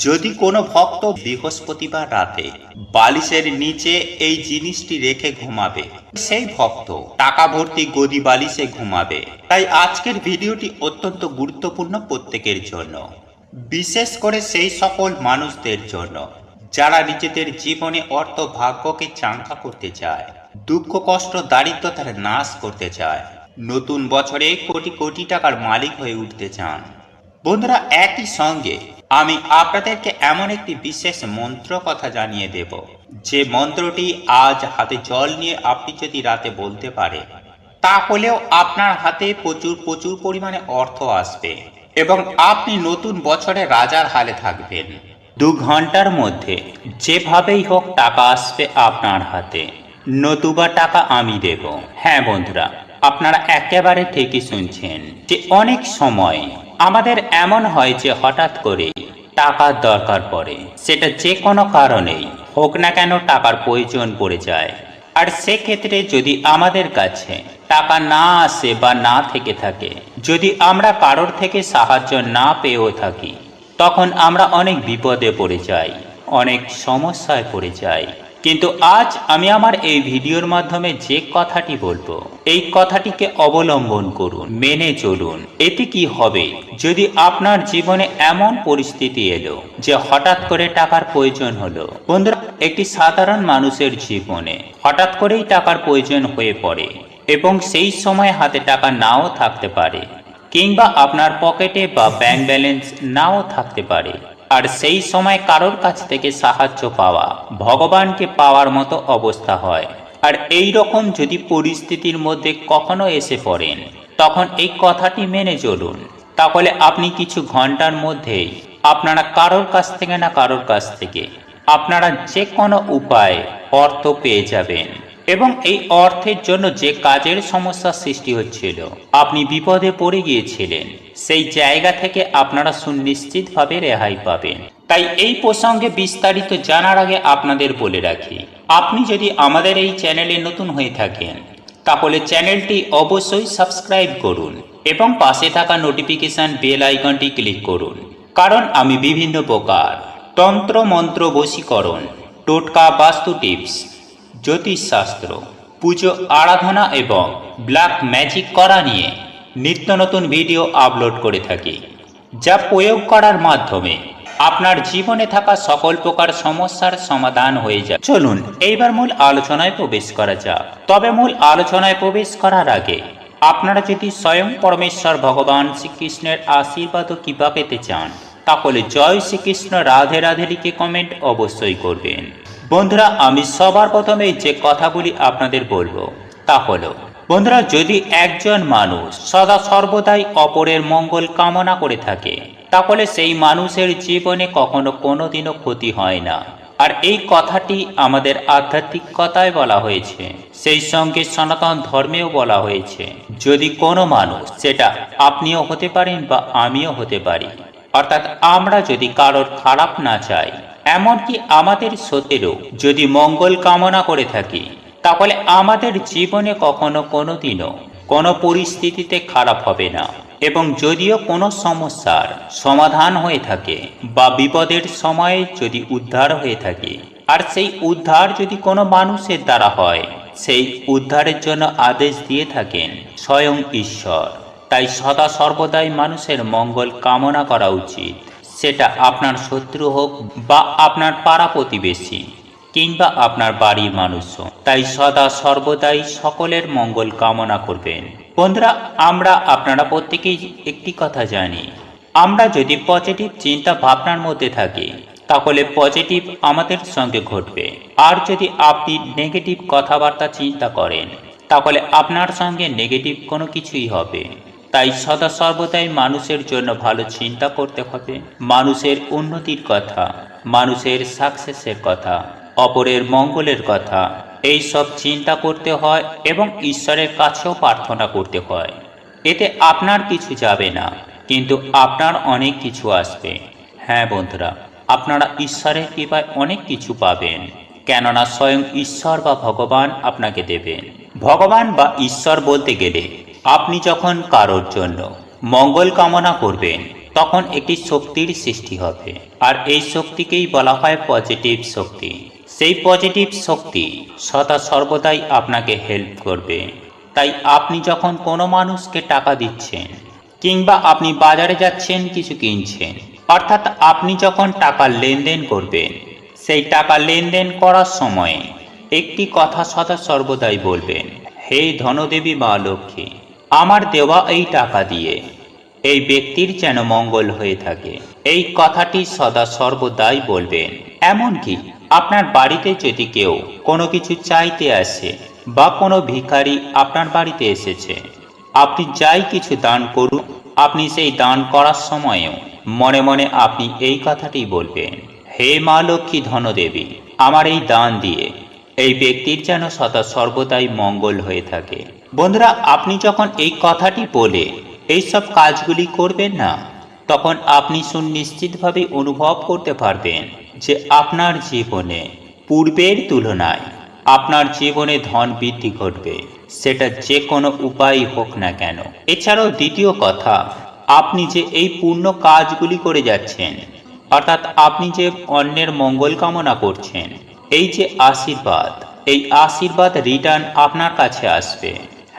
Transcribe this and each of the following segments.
যদি কোনো ভক্ত বৃহস্পতিবার রাতে বালিশের নিচে এই জিনিসটি রেখে ঘুমাবে, সেই ভক্ত টাকা ভর্তি গদি বালিশে ঘুমাবে। তাই আজকের ভিডিওটি অত্যন্ত গুরুত্বপূর্ণ প্রত্যেকের জন্য, বিশেষ করে সেই সকল মানুষদের জন্য যারা নিজেদের জীবনে অর্থ ভাগ্যকে চাঙ্গা করতে চায়, দুঃখ কষ্ট দারিদ্রতার নাশ করতে চায়, নতুন বছরে কোটি কোটি টাকার মালিক হয়ে উঠতে চান। বন্ধুরা, একই সঙ্গে আমি আপনাদেরকে এমন একটি বিশেষ মন্ত্র কথা জানিয়ে দেব, যে মন্ত্রটি আজ হাতে জল নিয়ে আপনি যদি রাতে বলতে পারে, তাহলেও আপনার হাতে প্রচুর প্রচুর পরিমাণে অর্থ আসবে এবং আপনি নতুন বছরে রাজার হালে থাকবেন। 2 ঘন্টার মধ্যে যেভাবেই হোক টাকা আসবে আপনার হাতে, নতুবা টাকা আমি দেব। হ্যাঁ বন্ধুরা, আপনারা একেবারে ঠিকই শুনছেন যে অনেক সময় আমাদের এমন হয় যে হঠাৎ করে টাকার দরকার পড়ে, সেটা যে কোনো কারণেই হোক না কেন টাকার প্রয়োজন পড়ে যায়। আর সেক্ষেত্রে যদি আমাদের কাছে টাকা না আসে বা না থেকে থাকে, যদি আমরা কারোর থেকে সাহায্য না পেয়েও থাকি, তখন আমরা অনেক বিপদে পড়ে যাই, অনেক সমস্যায় পড়ে যাই। কিন্তু আজ আমি আমার এই ভিডিওর মাধ্যমে যে কথাটি বলবো, এই কথাটিকে অবলম্বন করুন, মেনে চলুন। এতে কি হবে, যদি আপনার জীবনে এমন পরিস্থিতি এলো যে হঠাৎ করে টাকার প্রয়োজন হলো। বন্ধুরা, একটি সাধারণ মানুষের জীবনে হঠাৎ করেই টাকার প্রয়োজন হয়ে পড়ে এবং সেই সময় হাতে টাকা নাও থাকতে পারে, কিংবা আপনার পকেটে বা ব্যাংক ব্যালেন্স নাও থাকতে পারে। আর সেই সময় কারোর কাছ থেকে সাহায্য পাওয়া ভগবানকে পাওয়ার মতো অবস্থা হয়। আর এই রকম যদি পরিস্থিতির মধ্যে কখনো এসে পড়েন, তখন এই কথাটি মেনে চলুন, তাহলে আপনি কিছু ঘন্টার মধ্যেই আপনারা কারোর কাছ থেকে না কারোর কাছ থেকে আপনারা যে কোনো উপায়ে অর্থ পেয়ে যাবেন। এবং এই অর্থের জন্য যে কাজের সমস্যা সৃষ্টি হচ্ছিল, আপনি বিপদে পড়ে গিয়েছিলেন, সেই জায়গা থেকে আপনারা সুনিশ্চিতভাবে রেহাই পাবেন। তাই এই প্রসঙ্গে বিস্তারিত জানার আগে আপনাদের বলে রাখি, আপনি যদি আমাদের এই চ্যানেলে নতুন হয়ে থাকেন, তাহলে চ্যানেলটি অবশ্যই সাবস্ক্রাইব করুন এবং পাশে থাকা নোটিফিকেশন বেল আইকনটি ক্লিক করুন। কারণ আমি বিভিন্ন প্রকার তন্ত্র মন্ত্র বশীকরণ, টোটকা, বাস্তু টিপস, জ্যোতিষশাস্ত্র, পুজো আরাধনা এবং ব্ল্যাক ম্যাজিক করা নিয়ে নিত্য নতুন ভিডিও আপলোড করে থাকি, যা প্রয়োগ করার মাধ্যমে আপনার জীবনে থাকা সকল প্রকার সমস্যার সমাধান হয়ে যায়। চলুন এইবার মূল আলোচনায় প্রবেশ করা যাক। তবে মূল আলোচনায় প্রবেশ করার আগে আপনারা যদি স্বয়ং পরমেশ্বর ভগবান শ্রীকৃষ্ণের আশীর্বাদ ও কৃপা পেতে চান, তাহলে জয় শ্রীকৃষ্ণ, রাধে রাধে লিখে কমেন্ট অবশ্যই করবেন। বন্ধুরা, আমি সবার প্রথমে যে কথাগুলি আপনাদের বলবো তা হলো, বন্ধুরা, যদি একজন মানুষ সদা সর্বদাই অপরের মঙ্গল কামনা করে থাকে, তাহলে সেই মানুষের জীবনে কখনো কোনোদিনও ক্ষতি হয় না। আর এই কথাটি আমাদের আধ্যাত্মিকতায় বলা হয়েছে, সেই সঙ্গে সনাতন ধর্মেও বলা হয়েছে। যদি কোনো মানুষ, সেটা আপনিও হতে পারেন বা আমিও হতে পারি, অর্থাৎ আমরা যদি কারোর খারাপ না চাই, এমনকি আমাদের সত্যেরও যদি মঙ্গল কামনা করে থাকি, তাহলে আমাদের জীবনে কখনো কোনোদিনও কোনো পরিস্থিতিতে খারাপ হবে না। এবং যদিও কোনো সমস্যার সমাধান হয়ে থাকে বা বিপদের সময়ে যদি উদ্ধার হয়ে থাকে, আর সেই উদ্ধার যদি কোনো মানুষের দ্বারা হয়, সেই উদ্ধারের জন্য আদেশ দিয়ে থাকেন স্বয়ং ঈশ্বর। তাই সদা সর্বদাই মানুষের মঙ্গল কামনা করা উচিত, সেটা আপনার শত্রু হোক বা আপনার পাড়া প্রতিবেশী কিংবা আপনার বাড়ির মানুষ। তাই সদা সর্বদাই সকলের মঙ্গল কামনা করবেন। বন্ধুরা, আপনারা প্রত্যেকেই একটি কথা জানি, আমরা যদি পজিটিভ চিন্তা ভাবনার মধ্যে থাকি, তাহলে পজিটিভ আমাদের সঙ্গে ঘটবে। আর যদি আপনি নেগেটিভ কথাবার্তা চিন্তা করেন, তাহলে আপনার সঙ্গে নেগেটিভ কোনো কিছুই হবে। তাই সদা সর্বদাই মানুষের জন্য ভালো চিন্তা করতে হবে, মানুষের উন্নতির কথা, মানুষের সাকসেসের কথা, অপরের মঙ্গলের কথা, এই সব চিন্তা করতে হয় এবং ঈশ্বরের কাছেও প্রার্থনা করতে হয়। এতে আপনার কিছু যাবে না, কিন্তু আপনার অনেক কিছু আসবে। হ্যাঁ বন্ধুরা, আপনারা ঈশ্বরের কৃপায় অনেক কিছু পাবেন, কেননা স্বয়ং ঈশ্বর বা ভগবান আপনাকে দেবেন। ভগবান বা ঈশ্বর বলতে গেলে আপনি যখন কারোর জন্য মঙ্গল কামনা করবেন, তখন একটি শক্তির সৃষ্টি হবে, আর এই শক্তিকেই বলা হয় পজিটিভ শক্তি। সেই পজিটিভ শক্তি সদা সর্বদাই আপনাকে হেল্প করবে। তাই আপনি যখন কোনো মানুষকে টাকা দিচ্ছেন কিংবা আপনি বাজারে যাচ্ছেন কিছু কিনছেন, অর্থাৎ আপনি যখন টাকা লেনদেন করবেন, সেই টাকা লেনদেন করার সময় একটি কথা সদা সর্বদাই বলবেন, হে ধনদেবী মা লক্ষ্মী, আমার দেওয়া এই টাকা দিয়ে এই ব্যক্তির যেন মঙ্গল হয়ে থাকে। এই কথাটি সদা সর্বদাই বলবেন। এমনকি আপনার বাড়িতে যদি কেউ কোনো কিছু চাইতে আসে বা কোনো ভিখারি আপনার বাড়িতে এসেছে, আপনি যাই কিছু দান করুন, আপনি সেই দান করার সময়ও মনে মনে আপনি এই কথাটি বলবেন, হে মা লক্ষ্মী ধনদেবী, আমার এই দান দিয়ে এই ব্যক্তির যেন সদা সর্বদাই মঙ্গল হয়ে থাকে। বন্ধুরা, আপনি যখন এই কথাটি বলে এইসব কাজগুলি করবেন না, তখন আপনি সুনিশ্চিতভাবে অনুভব করতে পারবেন যে আপনার জীবনে পূর্বের তুলনায় আপনার জীবনে ধন বৃদ্ধি ঘটবে, সেটা যে কোনো উপায় হোক না কেন। এছাড়াও দ্বিতীয় কথা, আপনি যে এই পূর্ণ কাজগুলি করে যাচ্ছেন, অর্থাৎ আপনি যে অন্যের মঙ্গল কামনা করছেন, এই যে আশীর্বাদ, এই আশীর্বাদ রিটার্ন আপনার কাছে আসবে।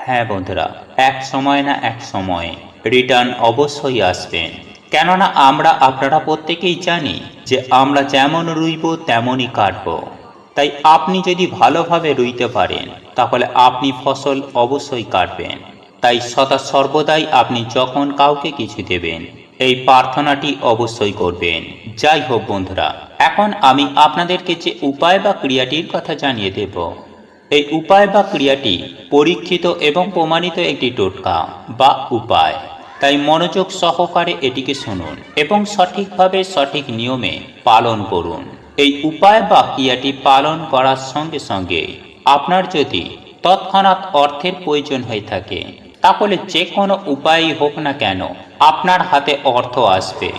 হ্যাঁ বন্ধুরা, এক সময় না এক সময় রিটার্ন অবশ্যই আসবেন। কেননা আমরা আপনারা প্রত্যেকেই জানি যে আমরা যেমন রুইব তেমনই কাটব। তাই আপনি যদি ভালোভাবে রুইতে পারেন, তাহলে আপনি ফসল অবশ্যই কাটবেন। তাই সদা সর্বদাই আপনি যখন কাউকে কিছু দেবেন, এই প্রার্থনাটি অবশ্যই করবেন। যাই হোক বন্ধুরা, এখন আমি আপনাদেরকে যে উপায় বা ক্রিয়াটির কথা জানিয়ে দেব, এই উপায় বা ক্রিয়াটি পরীক্ষিত এবং প্রমাণিত একটি টোটকা বা উপায়। তাই মনোযোগ সহকারে এটিকে শুনুন এবং সঠিকভাবে সঠিক নিয়মে পালন করুন। এই উপায় বা ক্রিয়াটি পালন করার সঙ্গে সঙ্গে আপনার যদি তৎক্ষণাৎ অর্থের প্রয়োজন হয়ে থাকে, তাহলে যে কোনো উপায়ই হোক না কেন আপনার হাতে অর্থ আসবে।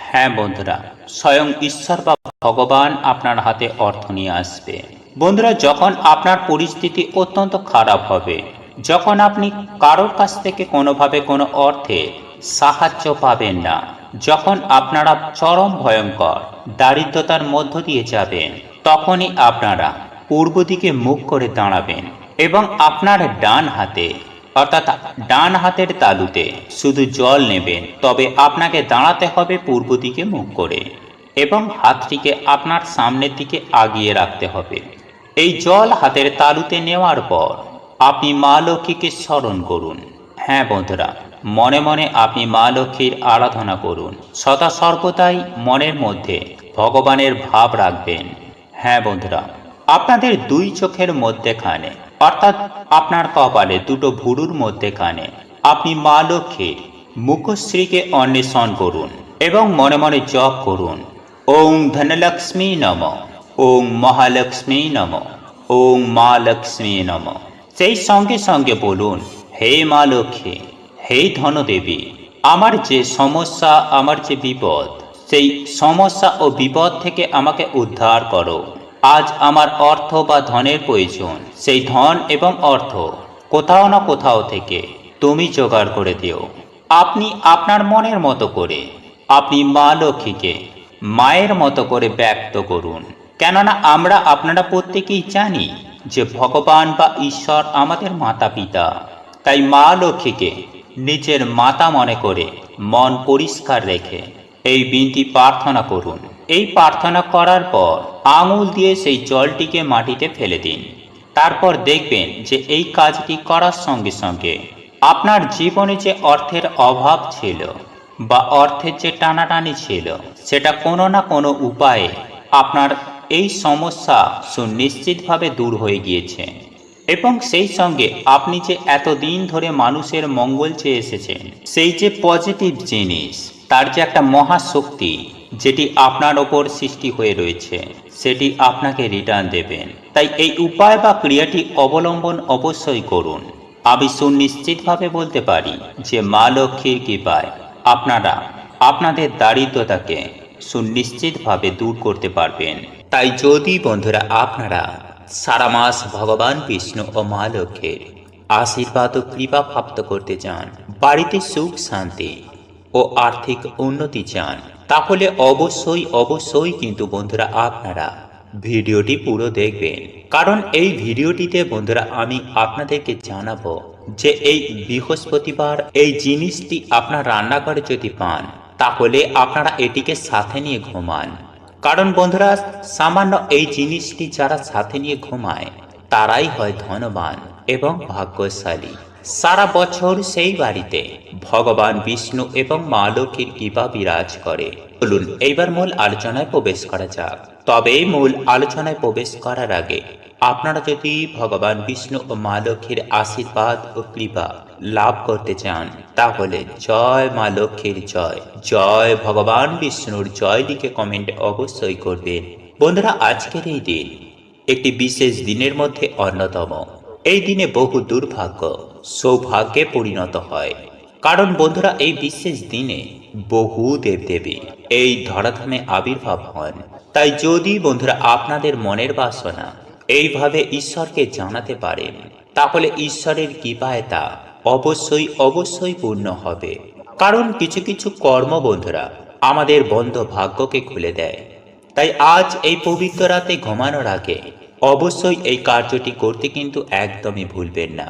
হ্যাঁ বন্ধুরা, স্বয়ং ঈশ্বর বা ভগবান আপনার হাতে অর্থ নিয়ে আসবে। বন্ধুরা, যখন আপনার পরিস্থিতি অত্যন্ত খারাপ হবে, যখন আপনি কারোর কাছ থেকে কোনোভাবে কোনো অর্থে সাহায্য পাবেন না, যখন আপনারা চরম ভয়ঙ্কর দারিদ্রতার মধ্য দিয়ে যাবেন, তখনই আপনারা পূর্ব দিকে মুখ করে দাঁড়াবেন এবং আপনার ডান হাতে, অর্থাৎ ডান হাতের তালুতে শুধু জল নেবেন। তবে আপনাকে দাঁড়াতে হবে পূর্ব দিকে মুখ করে এবং হাতটিকে আপনার সামনের দিকে আগিয়ে রাখতে হবে। এই জল হাতের তালুতে নেওয়ার পর আপনি মা লক্ষ্মীকে স্মরণ করুন। হ্যাঁ বন্ধুরা, মনে মনে আপনি মা লক্ষ্মীর আরাধনা করুন। সদা সর্বদাই মনের মধ্যে ভগবানের ভাব রাখবেন। হ্যাঁ বন্ধুরা, আপনাদের দুই চোখের মধ্যেখানে, অর্থাৎ আপনার কপালে দুটো ভুরুর মধ্যেখানে আপনি মা লক্ষ্মীর মুখশ্রীকে অন্বেষণ করুন এবং মনে মনে জপ করুন, ওং ধনলক্ষ্মী নম, ওং মহালক্ষ্মী নম, ওং মা লক্ষ্মী নম। সেই সঙ্গে সঙ্গে বলুন, হে মা লক্ষ্মী, হে ধনদেবী, আমার যে সমস্যা, আমার যে বিপদ, সেই সমস্যা ও বিপদ থেকে আমাকে উদ্ধার করো। আজ আমার অর্থ বা ধনের প্রয়োজন, সেই ধন এবং অর্থ কোথাও না কোথাও থেকে তুমি জোগাড় করে দিও। আপনি আপনার মনের মতো করে আপনি মা লক্ষ্মীকে মায়ের মতো করে ব্যক্ত করুন। কেননা আমরা আপনারা প্রত্যেকেই জানি যে ভগবান বা ঈশ্বর আমাদের মাতা পিতা। তাই মা লক্ষ্মীকে নিজের মাতা মনে করে মন পরিষ্কার রেখে এই বিনতি প্রার্থনা করুন। এই প্রার্থনা করার পর আঙুল দিয়ে সেই জলটিকে মাটিতে ফেলে দিন। তারপর দেখবেন যে এই কাজটি করার সঙ্গে সঙ্গে আপনার জীবনে যে অর্থের অভাব ছিল বা অর্থের যে টানাটানি ছিল, সেটা কোনো না কোনো উপায়ে আপনার এই সমস্যা সুনিশ্চিতভাবে দূর হয়ে গিয়েছে। এবং সেই সঙ্গে আপনি যে এতদিন ধরে মানুষের মঙ্গল চেয়ে এসেছেন, সেই যে পজিটিভ জিনিস, তার যে একটা মহাশক্তি যেটি আপনার ওপর সৃষ্টি হয়ে রয়েছে, সেটি আপনাকে রিটার্ন দেবেন। তাই এই উপায় বা ক্রিয়াটি অবলম্বন অবশ্যই করুন। আমি সুনিশ্চিতভাবে বলতে পারি যে মা লক্ষ্মীর কৃপায় আপনারা আপনাদের দারিদ্রতাকে সুনিশ্চিতভাবে দূর করতে পারবেন। তাই যদি বন্ধুরা আপনারা সারা মাস ভগবান বিষ্ণু ও মা লক্ষ্মীর আশীর্বাদ ও কৃপা প্রাপ্ত করতে চান, বাড়িতে সুখ শান্তি ও আর্থিক উন্নতি চান, তাহলে অবশ্যই কিন্তু বন্ধুরা আপনারা ভিডিওটি পুরো দেখবেন। কারণ এই ভিডিওটিতে বন্ধুরা আমি আপনাদেরকে জানাবো যে এই বৃহস্পতিবার এই জিনিসটি আপনার রান্নাঘরে যদি পান, তাহলে আপনারা এটিকে সাথে নিয়ে ঘুমান। কারণ বন্ধুরা সামান্য এই জিনিসটি যারা সাথে নিয়ে ঘুমায় তারাই হয় ধনবান এবং ভাগ্যশালী। সারা বছর সেই বাড়িতে ভগবান বিষ্ণু এবং মা লক্ষ্মীর কৃপা বিরাজ করে। চলুন এইবার মূল আলোচনায় প্রবেশ করা যাক। তবে মূল আলোচনায় প্রবেশ করার আগে আপনারা যদি ভগবান বিষ্ণু ও মা লক্ষ্মীর আশীর্বাদ ও কৃপা লাভ করতে চান, তাহলে জয় মা লক্ষ্মীর জয়, জয় ভগবান বিষ্ণুর জয় লিখে কমেন্টে অবশ্যই করবেন। বন্ধুরা আজকের এই দিন একটি বিশেষ দিনের মধ্যে অন্যতম। এই দিনে বহু দুর্ভাগ্য সৌভাগ্যে পরিণত হয়। কারণ বন্ধুরা এই বিশেষ দিনে বহু দেবদেবী এই ধরাধামে আবির্ভাব হন। তাই যদি বন্ধুরা আপনাদের মনের বাসনা এইভাবে ঈশ্বরকে জানাতে পারেন, তাহলে ঈশ্বরের কৃপায় তা অবশ্যই পূর্ণ হবে। কারণ কিছু কিছু কর্ম বন্ধুরা আমাদের বন্ধ ভাগ্যকে খুলে দেয়। তাই আজ এই পবিত্র রাতে ঘুমানোর আগে অবশ্যই এই কার্যটি করতে কিন্তু একদমই ভুলবেন না।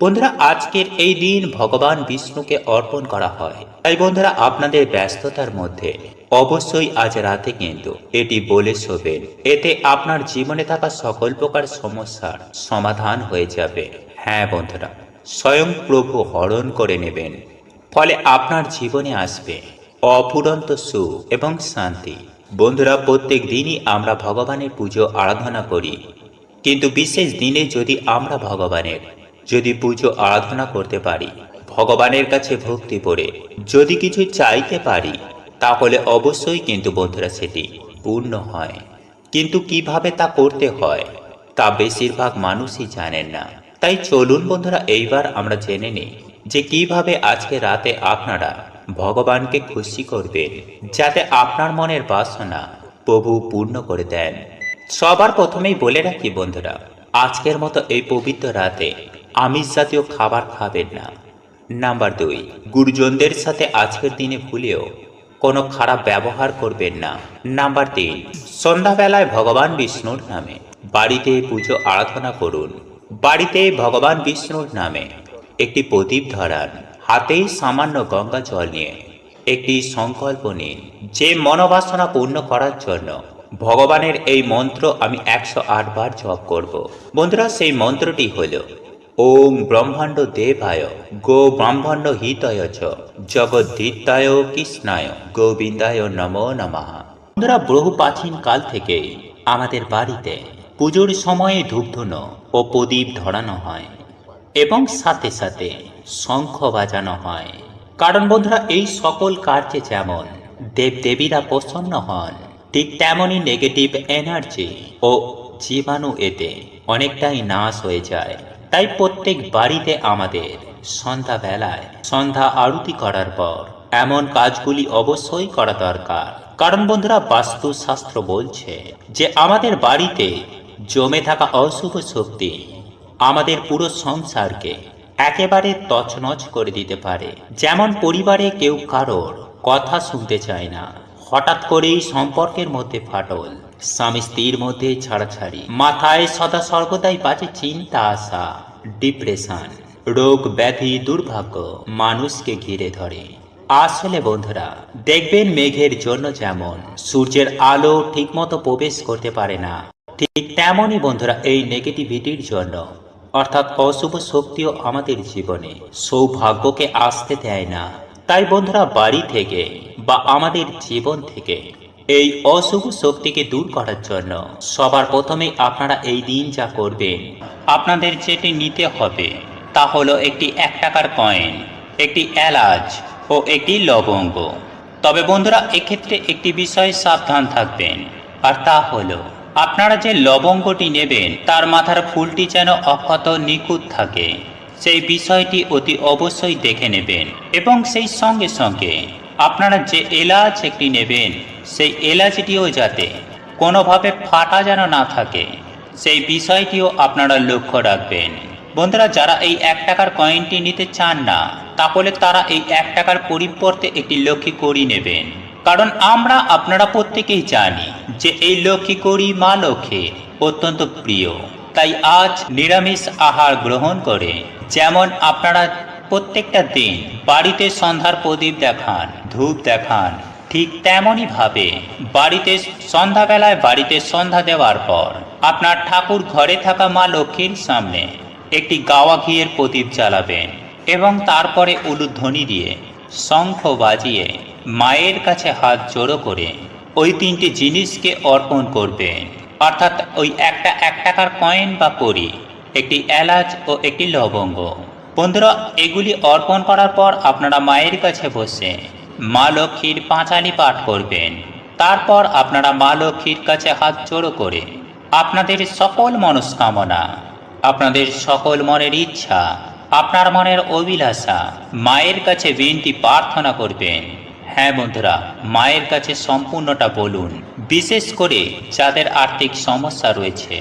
বন্ধুরা আজকের এই দিন ভগবান বিষ্ণুকে অর্পণ করা হয়। তাই বন্ধুরা আপনাদের ব্যস্ততার মধ্যে অবশ্যই আজ রাতে কিন্তু এটি বলে শোবেন। এতে আপনার জীবনে থাকা সকল প্রকার সমস্যার সমাধান হয়ে যাবে। হ্যাঁ বন্ধুরা, স্বয়ং প্রভু হরণ করে নেবেন। ফলে আপনার জীবনে আসবে অফুরন্ত সুখ এবং শান্তি। বন্ধুরা প্রত্যেক দিনই আমরা ভগবানের পুজো আরাধনা করি, কিন্তু বিশেষ দিনে যদি আমরা ভগবানের পুজো আরাধনা করতে পারি, ভগবানের কাছে ভক্তি করে যদি কিছু চাইতে পারি, তাহলে অবশ্যই কিন্তু বন্ধুরা সেটি পূর্ণ হয়। কিন্তু কিভাবে তা করতে হয় তা বেশিরভাগ মানুষই জানেন না। তাই চলুন বন্ধুরা এইবার আমরা জেনে নিই যে কিভাবে আজকে রাতে আপনারা ভগবানকে খুশি করবেন, যাতে আপনার মনের বাসনা প্রভু পূর্ণ করে দেন। সবার প্রথমেই বলে রাখি বন্ধুরা, আজকের মতো এই পবিত্র রাতে আমিষ জাতীয় খাবার খাবেন না। নাম্বার 2, গুরুজনদের সাথে আজকের দিনে ভুলেও কোনো খারাপ ব্যবহার করবেন না। নাম্বার 3, সন্ধ্যাবেলায় ভগবান বিষ্ণুর নামে বাড়িতে পুজো আরাধনা করুন। বাড়িতে ভগবান বিষ্ণুর নামে একটি প্রদীপ ধরান। হাতেই সামান্য গঙ্গা জল নিয়ে একটি সংকল্প নিন যে মনোবাসনা পূর্ণ করার জন্য ভগবানের এই মন্ত্র আমি 108 বার জপ করব। বন্ধুরা সেই মন্ত্রটি হল ওম ব্রহ্মাণ্ড দেবায় গো ব্রাহ্মণ্য হিতয় চ জগদ্ধিতায় কৃষ্ণায় গোবিন্দায় নমো নমঃ। বন্ধুরা বহু প্রাচীন কাল থেকে আমাদের বাড়িতে পুজোর সময়ে ধূপধুনো ও প্রদীপ ধরানো হয় এবং সাথে সাথে শঙ্খ বাজানো হয়। কারণ বন্ধুরা এই সকল কার্যে যেমন দেবদেবীরা প্রসন্ন হন, ঠিক তেমনই নেগেটিভ এনার্জি ও জীবাণু এতে অনেকটাই নাশ হয়ে যায়। তাই প্রত্যেক বাড়িতে আমাদের সন্ধ্যাবেলায় সন্ধ্যা আরতি করার পর এমন কাজগুলি অবশ্যই করা দরকার। কারণ বন্ধুরা বাস্তুশাস্ত্র বলছে যে আমাদের বাড়িতে জমে থাকা অশুভ শক্তি আমাদের পুরো সংসারকে একেবারে তছনছ করে দিতে পারে। যেমন পরিবারে কেউ কারোর কথা শুনতে চায় না, হঠাৎ করেই সম্পর্কের মধ্যে ফাটল, স্বামী স্ত্রীর মধ্যে ছাড়াছাড়ি, মাথায় সদা সর্বদাই বাজে চিন্তা আসা, ডিপ্রেশন, রোগ ব্যাধি দুর্ভাগ্য মানুষকে ঘিরে ধরে। আসলে বন্ধুরা দেখবেন মেঘের জন্য যেমন সূর্যের আলো ঠিকমতো প্রবেশ করতে পারে না, ঠিক তেমনই বন্ধুরা এই নেগেটিভিটির জন্য অর্থাৎ অশুভ শক্তিও আমাদের জীবনে সৌভাগ্যকে আসতে দেয় না। তাই বন্ধুরা বাড়ি থেকে বা আমাদের জীবন থেকে এই অশুভ শক্তিকে দূর করার জন্য সবার প্রথমে আপনারা এই দিন যা করবেন, আপনাদের যেটি নিতে হবে তা হলো একটি 1 টাকার কয়েন, একটি এলাচ ও একটি লবঙ্গ। তবে বন্ধুরা এক্ষেত্রে একটি বিষয়ে সাবধান থাকবেন, আর তা হলো আপনারা যে লবঙ্গটি নেবেন তার মাথার ফুলটি যেন অক্ষত নিখুঁত থাকে, সেই বিষয়টি অতি অবশ্যই দেখে নেবেন। এবং সেই সঙ্গে সঙ্গে আপনারা যে এলাচ একটি নেবেন সেই এলাচটিও যাতে কোনোভাবে ফাটা যেন না থাকে, সেই বিষয়টিও আপনারা লক্ষ্য রাখবেন। বন্ধুরা যারা এই 1 টাকার কয়েনটি নিতে চান না তাহলে তারা এই 1 টাকার পরিবর্তে একটি লক্ষ্মী কড়ি নেবেন। কারণ আপনারা প্রত্যেকেই জানি যে এই লক্ষ্মী কড়ি মা লক্ষ্মীর অত্যন্ত প্রিয়। তাই আজ নিরামিষ আহার গ্রহণ করে যেমন আপনারা প্রত্যেকটা দিন বাড়িতে সন্ধ্যার প্রদীপ দেখান, ধূপ দেখান, ঠিক তেমনই ভাবে সন্ধ্যাবেলায় বাড়িতে সন্ধ্যা দেওয়ার পর আপনার ঠাকুর ঘরে থাকা মা লক্ষ্মীর সামনে একটি গাওয়া ঘিয়ের প্রদীপ জ্বালাবেন এবং তারপরে উলুধ্বনি দিয়ে শঙ্খ বাজিয়ে মায়ের কাছে হাত জোড়ো করে ওই 3টি জিনিসকে অর্পণ করবেন। অর্থাৎ ওই একটা 1 টাকার কয়েন বা কড়ি, একটি এলাচ ও একটি লবঙ্গ। বন্ধুরা, এগুলি অর্পণ করার পর আপনারা মায়ের কাছে বসে মা লক্ষ্মীর পাঁচালি পাঠ করবেন। তারপর আপনারা মা লক্ষ্মীর কাছে হাত জোড়ো করে আপনাদের সকল মনস্কামনা, আপনাদের সকল মনের ইচ্ছা, আপনার মনের অভিলাষা মায়ের কাছে বিনতি প্রার্থনা করবেন। হ্যাঁ বন্ধুরা, মায়ের কাছে সম্পূর্ণটা বলুন। বিশেষ করে যাদের আর্থিক সমস্যা রয়েছে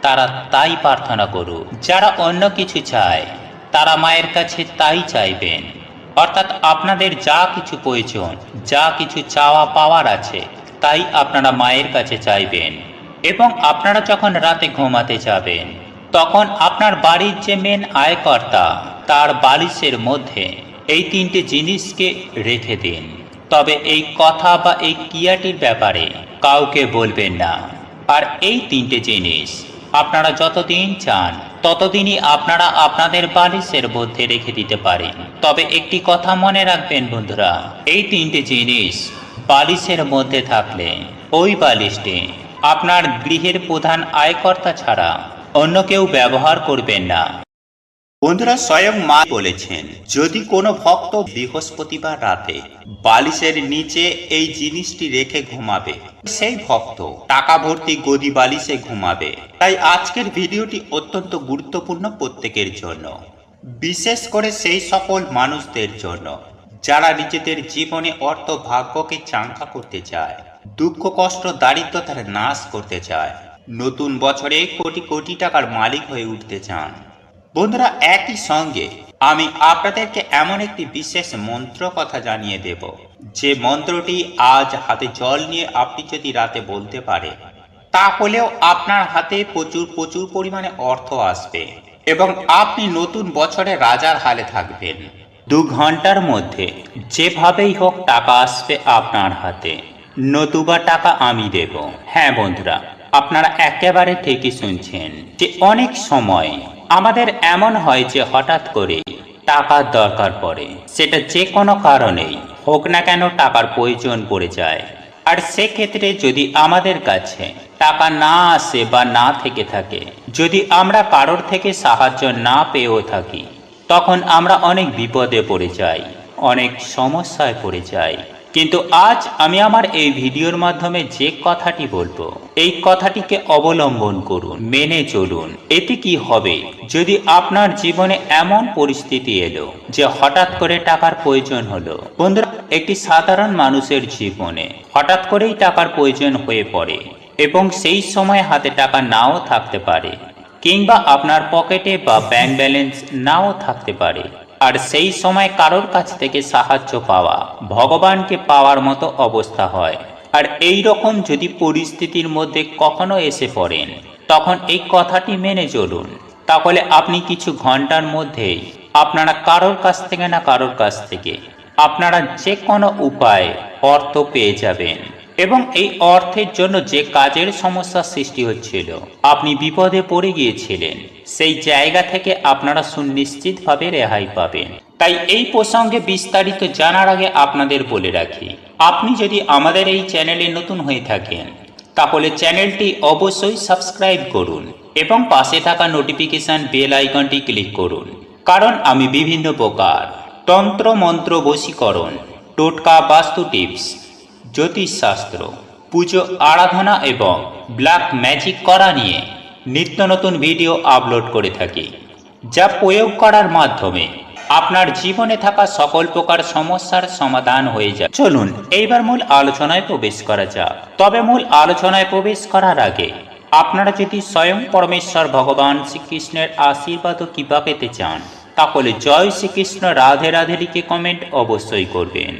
তারা তাই প্রার্থনা করুন। যারা অন্য কিছু চায় তারা মায়ের কাছে তাই চাইবেন। অর্থাৎ আপনাদের যা কিছু প্রয়োজন, যা কিছু চাওয়া পাওয়ার আছে তাই আপনারা মায়ের কাছে চাইবেন। এবং আপনারা যখন রাতে ঘুমাতে যাবেন তখন আপনার বাড়ির যে মেন আয়কর্তা তার বালিশের মধ্যে এই 3টে জিনিসকে রেখে দিন। তবে এই কথা বা এই ক্রিয়াটির ব্যাপারে কাউকে বলবেন না। আর এই 3টে জিনিস আপনারা যতদিন চান ততদিনই আপনারা আপনাদের বালিশের মধ্যে রেখে দিতে পারেন। তবে একটি কথা মনে রাখবেন বন্ধুরা, এই 3টে জিনিস বালিশের মধ্যে থাকলে ওই বালিশটি আপনার গৃহের প্রধান আয়কর্তা ছাড়া অন্য কেউ ব্যবহার করবেন না। বন্ধুরা, স্বয়ং মা বলেছেন, যদি কোনো ভক্ত বৃহস্পতিবার রাতে বালিশের নিচে এই জিনিসটি রেখে ঘুমাবে সেই ভক্ত টাকা ভর্তি গদি বালিশে ঘুমাবে। তাই আজকের ভিডিওটি অত্যন্ত গুরুত্বপূর্ণ প্রত্যেকের জন্য, বিশেষ করে সেই সকল মানুষদের জন্য যারা নিজেদের জীবনে অর্থ ভাগ্যকে চাঙ্গা করতে চায়, দুঃখ কষ্ট দারিদ্রতার নাশ করতে চায়, নতুন বছরে কোটি কোটি টাকার মালিক হয়ে উঠতে চান। বন্ধুরা, একই সঙ্গে আমি আপনাদেরকে এমন একটি বিশেষ মন্ত্র কথা জানিয়ে দেব, যে মন্ত্রটি আজ হাতে জল নিয়ে আপনি যদি রাতে বলতে পারেন তাহলেও আপনার হাতে প্রচুর পরিমাণে অর্থ আসবে এবং আপনি নতুন বছরে রাজার হালে থাকবেন। 2 ঘন্টার মধ্যে যেভাবেই হোক টাকা আসবে আপনার হাতে, নতুবা টাকা আমি দেব। হ্যাঁ বন্ধুরা, আপনারা একেবারে ঠিকই শুনছেন যে অনেক সময় আমাদের এমন হয় যে হঠাৎ করে টাকার দরকার পড়ে, সেটা যে কোনো কারণেই হোক না কেন টাকার প্রয়োজন পড়ে যায়। আর সেক্ষেত্রে যদি আমাদের কাছে টাকা না আসে বা না থেকে থাকে, যদি আমরা কারোর থেকে সাহায্য না পেয়েও থাকি, তখন আমরা অনেক বিপদে পড়ে যাই, অনেক সমস্যায় পড়ে যাই। কিন্তু আজ আমি আমার এই ভিডিওর মাধ্যমে যে কথাটি বলবো, এই কথাটিকে অবলম্বন করুন, মেনে চলুন। এতে কি হবে, যদি আপনার জীবনে এমন পরিস্থিতি এলো যে হঠাৎ করে টাকার প্রয়োজন হলো। বন্ধুরা, একটি সাধারণ মানুষের জীবনে হঠাৎ করেই টাকার প্রয়োজন হয়ে পড়ে এবং সেই সময় হাতে টাকা নাও থাকতে পারে, কিংবা আপনার পকেটে বা ব্যাংক ব্যালেন্স নাও থাকতে পারে। আর সেই সময় কারোর কাছ থেকে সাহায্য পাওয়া ভগবানকে পাওয়ার মতো অবস্থা হয়। আর এই রকম যদি পরিস্থিতির মধ্যে কখনো এসে পড়েন, তখন এই কথাটি মেনে চলুন। তাহলে আপনি কিছু ঘন্টার মধ্যেই আপনারা কারোর কাছ থেকে না কারোর কাছ থেকে আপনারা যে কোনো উপায়ে অর্থ পেয়ে যাবেন। এবং এই অর্থের জন্য যে কাজের সমস্যা সৃষ্টি হচ্ছিল, আপনি বিপদে পড়ে গিয়েছিলেন, সেই জায়গা থেকে আপনারা সুনিশ্চিতভাবে রেহাই পাবেন। তাই এই প্রসঙ্গে বিস্তারিত জানার আগে আপনাদের বলে রাখি, আপনি যদি আমাদের এই চ্যানেলে নতুন হয়ে থাকেন তাহলে চ্যানেলটি অবশ্যই সাবস্ক্রাইব করুন এবং পাশে থাকা নোটিফিকেশন বেল আইকনটি ক্লিক করুন। কারণ আমি বিভিন্ন প্রকার তন্ত্র মন্ত্র বশীকরণ, টোটকা, বাস্তু টিপস, জ্যোতিষশাস্ত্র, পুজো আরাধনা এবং ব্ল্যাক ম্যাজিক করা নিয়ে নিত্য নতুন ভিডিও আপলোড করে থাকি, যা প্রয়োগ করার মাধ্যমে আপনার জীবনে থাকা সকল প্রকার সমস্যার সমাধান হয়ে যায়। চলুন এইবার মূল আলোচনায় প্রবেশ করা যাক। তবে মূল আলোচনায় প্রবেশ করার আগে আপনারা যদি স্বয়ং পরমেশ্বর ভগবান শ্রীকৃষ্ণের আশীর্বাদ ও কৃপা পেতে চান, তাহলে জয় শ্রীকৃষ্ণ রাধে রাধে লিখে কমেন্ট অবশ্যই করবেন।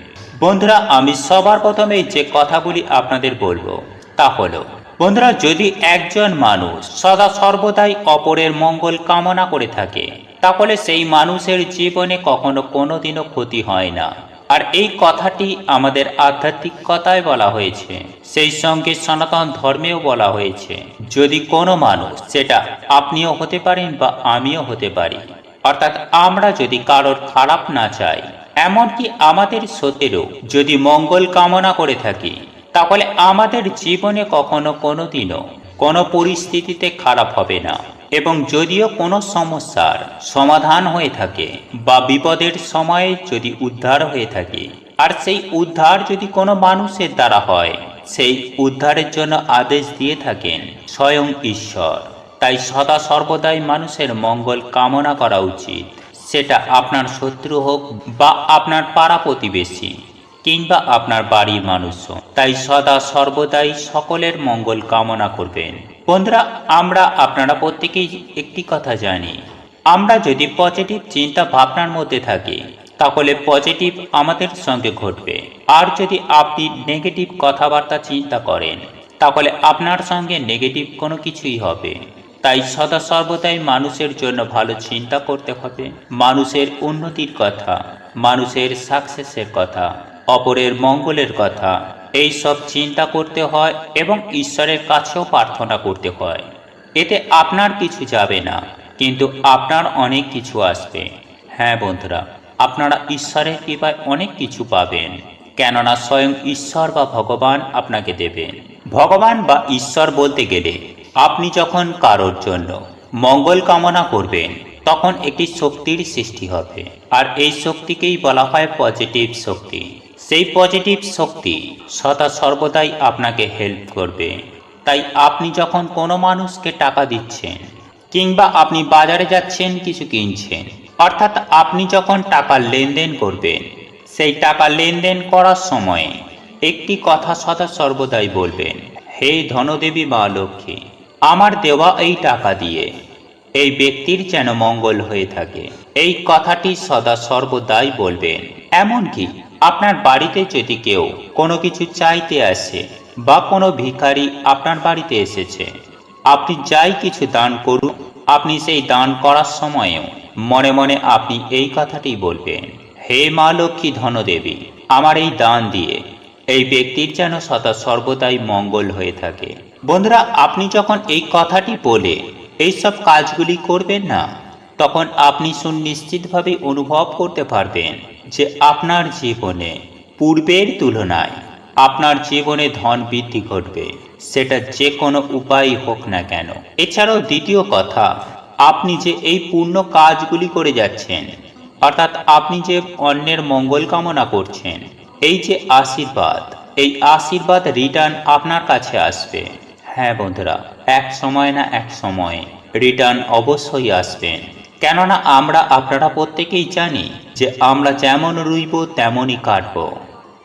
বন্ধুরা, আমি সবার প্রথমে যে কথাগুলি আপনাদের বলবো তা হলো, বন্ধুরা, যদি একজন মানুষ সদা সর্বদাই অপরের মঙ্গল কামনা করে থাকে, তাহলে সেই মানুষের জীবনে কখনো কোনোদিনও ক্ষতি হয় না। আর এই কথাটি আমাদের আধ্যাত্মিকতায় বলা হয়েছে, সেই সঙ্গে সনাতন ধর্মেও বলা হয়েছে। যদি কোনো মানুষ, সেটা আপনিও হতে পারেন বা আমিও হতে পারি, অর্থাৎ আমরা যদি কারোর খারাপ না চাই, এমনকি আমাদের সত্যেরও যদি মঙ্গল কামনা করে থাকি, তাহলে আমাদের জীবনে কখনো কোনোদিনও কোনো পরিস্থিতিতে খারাপ হবে না। এবং যদিও কোনো সমস্যার সমাধান হয়ে থাকে বা বিপদের সময়ে যদি উদ্ধার হয়ে থাকে, আর সেই উদ্ধার যদি কোনো মানুষের দ্বারা হয়, সেই উদ্ধারের জন্য আদেশ দিয়ে থাকেন স্বয়ং ঈশ্বর। তাই সদা সর্বদাই মানুষের মঙ্গল কামনা করা উচিত, সেটা আপনার শত্রু হোক বা আপনার পাড়া প্রতিবেশী কিংবা আপনার বাড়ির মানুষ। তাই সদা সর্বদাই সকলের মঙ্গল কামনা করবেন। বন্ধুরা, আপনারা প্রত্যেকেই একটি কথা জানি, আমরা যদি পজিটিভ চিন্তা ভাবনার মধ্যে থাকি, তাহলে পজিটিভ আমাদের সঙ্গে ঘটবে। আর যদি আপনি নেগেটিভ কথাবার্তা চিন্তা করেন, তাহলে আপনার সঙ্গে নেগেটিভ কোনো কিছুই হবে। তাই সদা সর্বদাই মানুষের জন্য ভালো চিন্তা করতে হবে, মানুষের উন্নতির কথা, মানুষের সাকসেসের কথা, অপরের মঙ্গলের কথা, এই সব চিন্তা করতে হয় এবং ঈশ্বরের কাছেও প্রার্থনা করতে হয়। এতে আপনার কিছু যাবে না, কিন্তু আপনার অনেক কিছু আসবে। হ্যাঁ বন্ধুরা, আপনারা ঈশ্বরের কৃপায় অনেক কিছু পাবেন, কেননা স্বয়ং ঈশ্বর বা ভগবান আপনাকে দেবেন। ভগবান বা ঈশ্বর বলতে গেলে, আপনি যখন কারোর জন্য মঙ্গল কামনা করবেন, তখন একটি শক্তির সৃষ্টি হবে, আর এই শক্তিকেই বলা হয় পজিটিভ শক্তি। সেই পজিটিভ শক্তি সদা সর্বদাই আপনাকে হেল্প করবে। তাই আপনি যখন কোনো মানুষকে টাকা দিচ্ছেন, কিংবা আপনি বাজারে যাচ্ছেন কিছু কিনছেন, অর্থাৎ আপনি যখন টাকা লেনদেন করবেন, সেই টাকা লেনদেন করার সময় একটি কথা সদা সর্বদাই বলবেন, হে ধনদেবী মা লক্ষ্মী, আমার দেওয়া এই টাকা দিয়ে এই ব্যক্তির যেন মঙ্গল হয়ে থাকে। এই কথাটি সদা সর্বদাই বলবেন। এমনকি আপনার বাড়িতে যদি কেউ কোনো কিছু চাইতে আসে বা কোনো ভিখারি আপনার বাড়িতে এসেছে, আপনি যাই কিছু দান করুন, আপনি সেই দান করার সময়েও মনে মনে আপনি এই কথাটি বলবেন, হে মা লক্ষ্মী ধনদেবী, আমার এই দান দিয়ে এই ব্যক্তির যেন সদা সর্বদাই মঙ্গল হয়ে থাকে। বন্ধুরা, আপনি যখন এই কথাটি বলে এইসব কাজগুলি করবেন না, তখন আপনি সুনিশ্চিতভাবে অনুভব করতে পারবেন যে আপনার জীবনে পূর্বের তুলনায় আপনার জীবনে ধন বৃদ্ধি ঘটবে, সেটা যে কোনো উপায় হোক না কেন। এছাড়াও দ্বিতীয় কথা, আপনি যে এই পূর্ণ কাজগুলি করে যাচ্ছেন, অর্থাৎ আপনি যে অন্যের মঙ্গল কামনা করছেন, এই যে আশীর্বাদ, এই আশীর্বাদ রিটার্ন আপনার কাছে আসবে। হ্যাঁ বন্ধুরা, এক সময় না এক সময় রিটার্ন অবশ্যই আসবেন, কেননা আপনারা প্রত্যেকেই জানি যে আমরা যেমন রুইব তেমনই কাটব।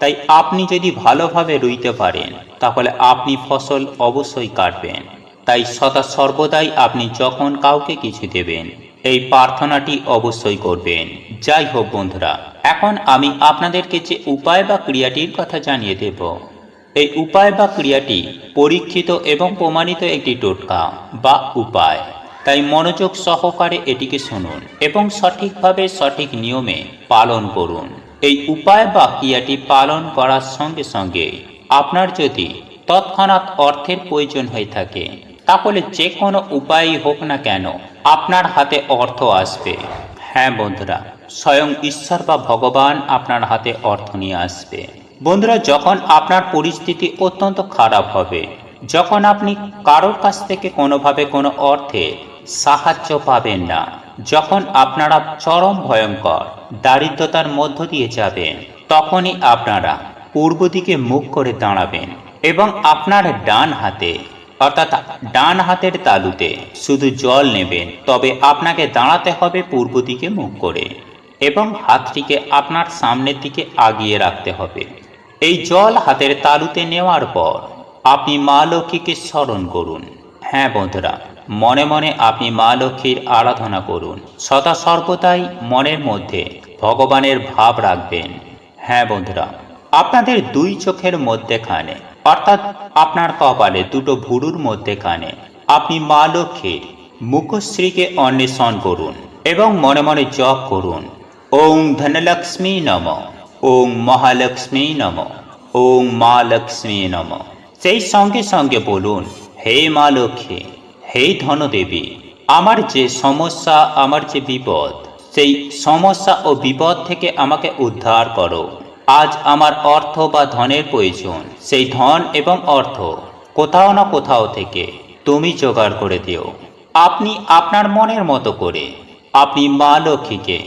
তাই আপনি যদি ভালোভাবে রুইতে পারেন, তাহলে আপনি ফসল অবশ্যই কাটবেন। তাই সদা সর্বদাই আপনি যখন কাউকে কিছু দেবেন, এই প্রার্থনাটি অবশ্যই করবেন। যাই হোক বন্ধুরা, এখন আমি আপনাদেরকে যে উপায় বা ক্রিয়াটির কথা জানিয়ে দেব, এই উপায় বা ক্রিয়াটি পরীক্ষিত এবং প্রমাণিত একটি টোটকা বা উপায়। তাই মনোযোগ সহকারে এটিকে শুনুন এবং সঠিকভাবে সঠিক নিয়মে পালন করুন। এই উপায় বা ক্রিয়াটি পালন করার সঙ্গে সঙ্গে আপনার যদি তৎক্ষণাৎ অর্থের প্রয়োজন হয়ে থাকে, তাহলে যে কোনো উপায়ই হোক না কেন আপনার হাতে অর্থ আসবে। হ্যাঁ বন্ধুরা, স্বয়ং ঈশ্বর বা ভগবান আপনার হাতে অর্থ নিয়ে আসবে। বন্ধুরা, যখন আপনার পরিস্থিতি অত্যন্ত খারাপ হবে, যখন আপনি কারোর কাছ থেকে কোনোভাবে কোনো অর্থে সাহায্য পাবেন না, যখন আপনারা চরম ভয়ঙ্কর দারিদ্রতার মধ্য দিয়ে যাবেন, তখনই আপনারা পূর্ব দিকে মুখ করে দাঁড়াবেন এবং আপনার ডান হাতে, অর্থাৎ ডান হাতের তালুতে শুধু জল নেবেন। তবে আপনাকে দাঁড়াতে হবে পূর্ব দিকে মুখ করে এবং হাতটিকে আপনার সামনের দিকে আগিয়ে রাখতে হবে। এই জল হাতের তালুতে নেওয়ার পর আপনি মা লক্ষ্মীকে স্মরণ করুন। হ্যাঁ বন্ধুরা, মনে মনে আপনি মা লক্ষ্মীর আরাধনা করুন। সদা সর্বদাই মনের মধ্যে ভগবানের ভাব রাখবেন। হ্যাঁ বন্ধুরা, আপনাদের দুই চোখের মধ্যেখানে অর্থাৎ আপনার কপালে দুটো ভুরুর মধ্যেখানে আপনি মা লক্ষ্মীর মুখশ্রীকে অন্বেষণ করুন এবং মনে মনে জপ করুন, ওং ধনলক্ষ্মী নম, ওং মহালক্ষ্মী নম, ওং মা লক্ষ্মী নম। সেই সঙ্গে সঙ্গে বলুন, হে মা লক্ষ্মী, হে ধনদেবী, আমার যে সমস্যা, আমার যে বিপদ, সেই সমস্যা ও বিপদ থেকে আমাকে উদ্ধার করো। আজ আমার অর্থ বা ধনের প্রয়োজন, সেই ধন এবং অর্থ কোথাও না কোথাও থেকে তুমি জোগাড় করে দিও। আপনি আপনার মনের মতো করে আপনি মা লক্ষ্মীকে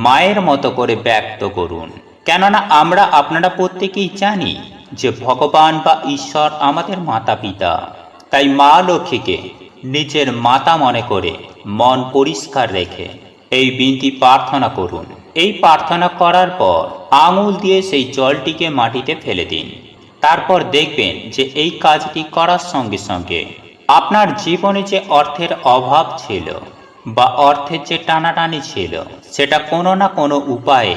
মায়ের মতো করে ব্যক্ত করুন। কেননা আপনারা প্রত্যেকেই জানি যে ভগবান বা ঈশ্বর আমাদের মাতা পিতা। তাই মা লক্ষ্মীকে নিজের মাতা মনে করে মন পরিষ্কার রেখে এই বিনতি প্রার্থনা করুন। এই প্রার্থনা করার পর আঙুল দিয়ে সেই জলটিকে মাটিতে ফেলে দিন। তারপর দেখবেন যে এই কাজটি করার সঙ্গে সঙ্গে আপনার জীবনে যে অর্থের অভাব ছিল বা অর্থের যে টানাটানি ছিল, সেটা কোনো না কোনো উপায়ে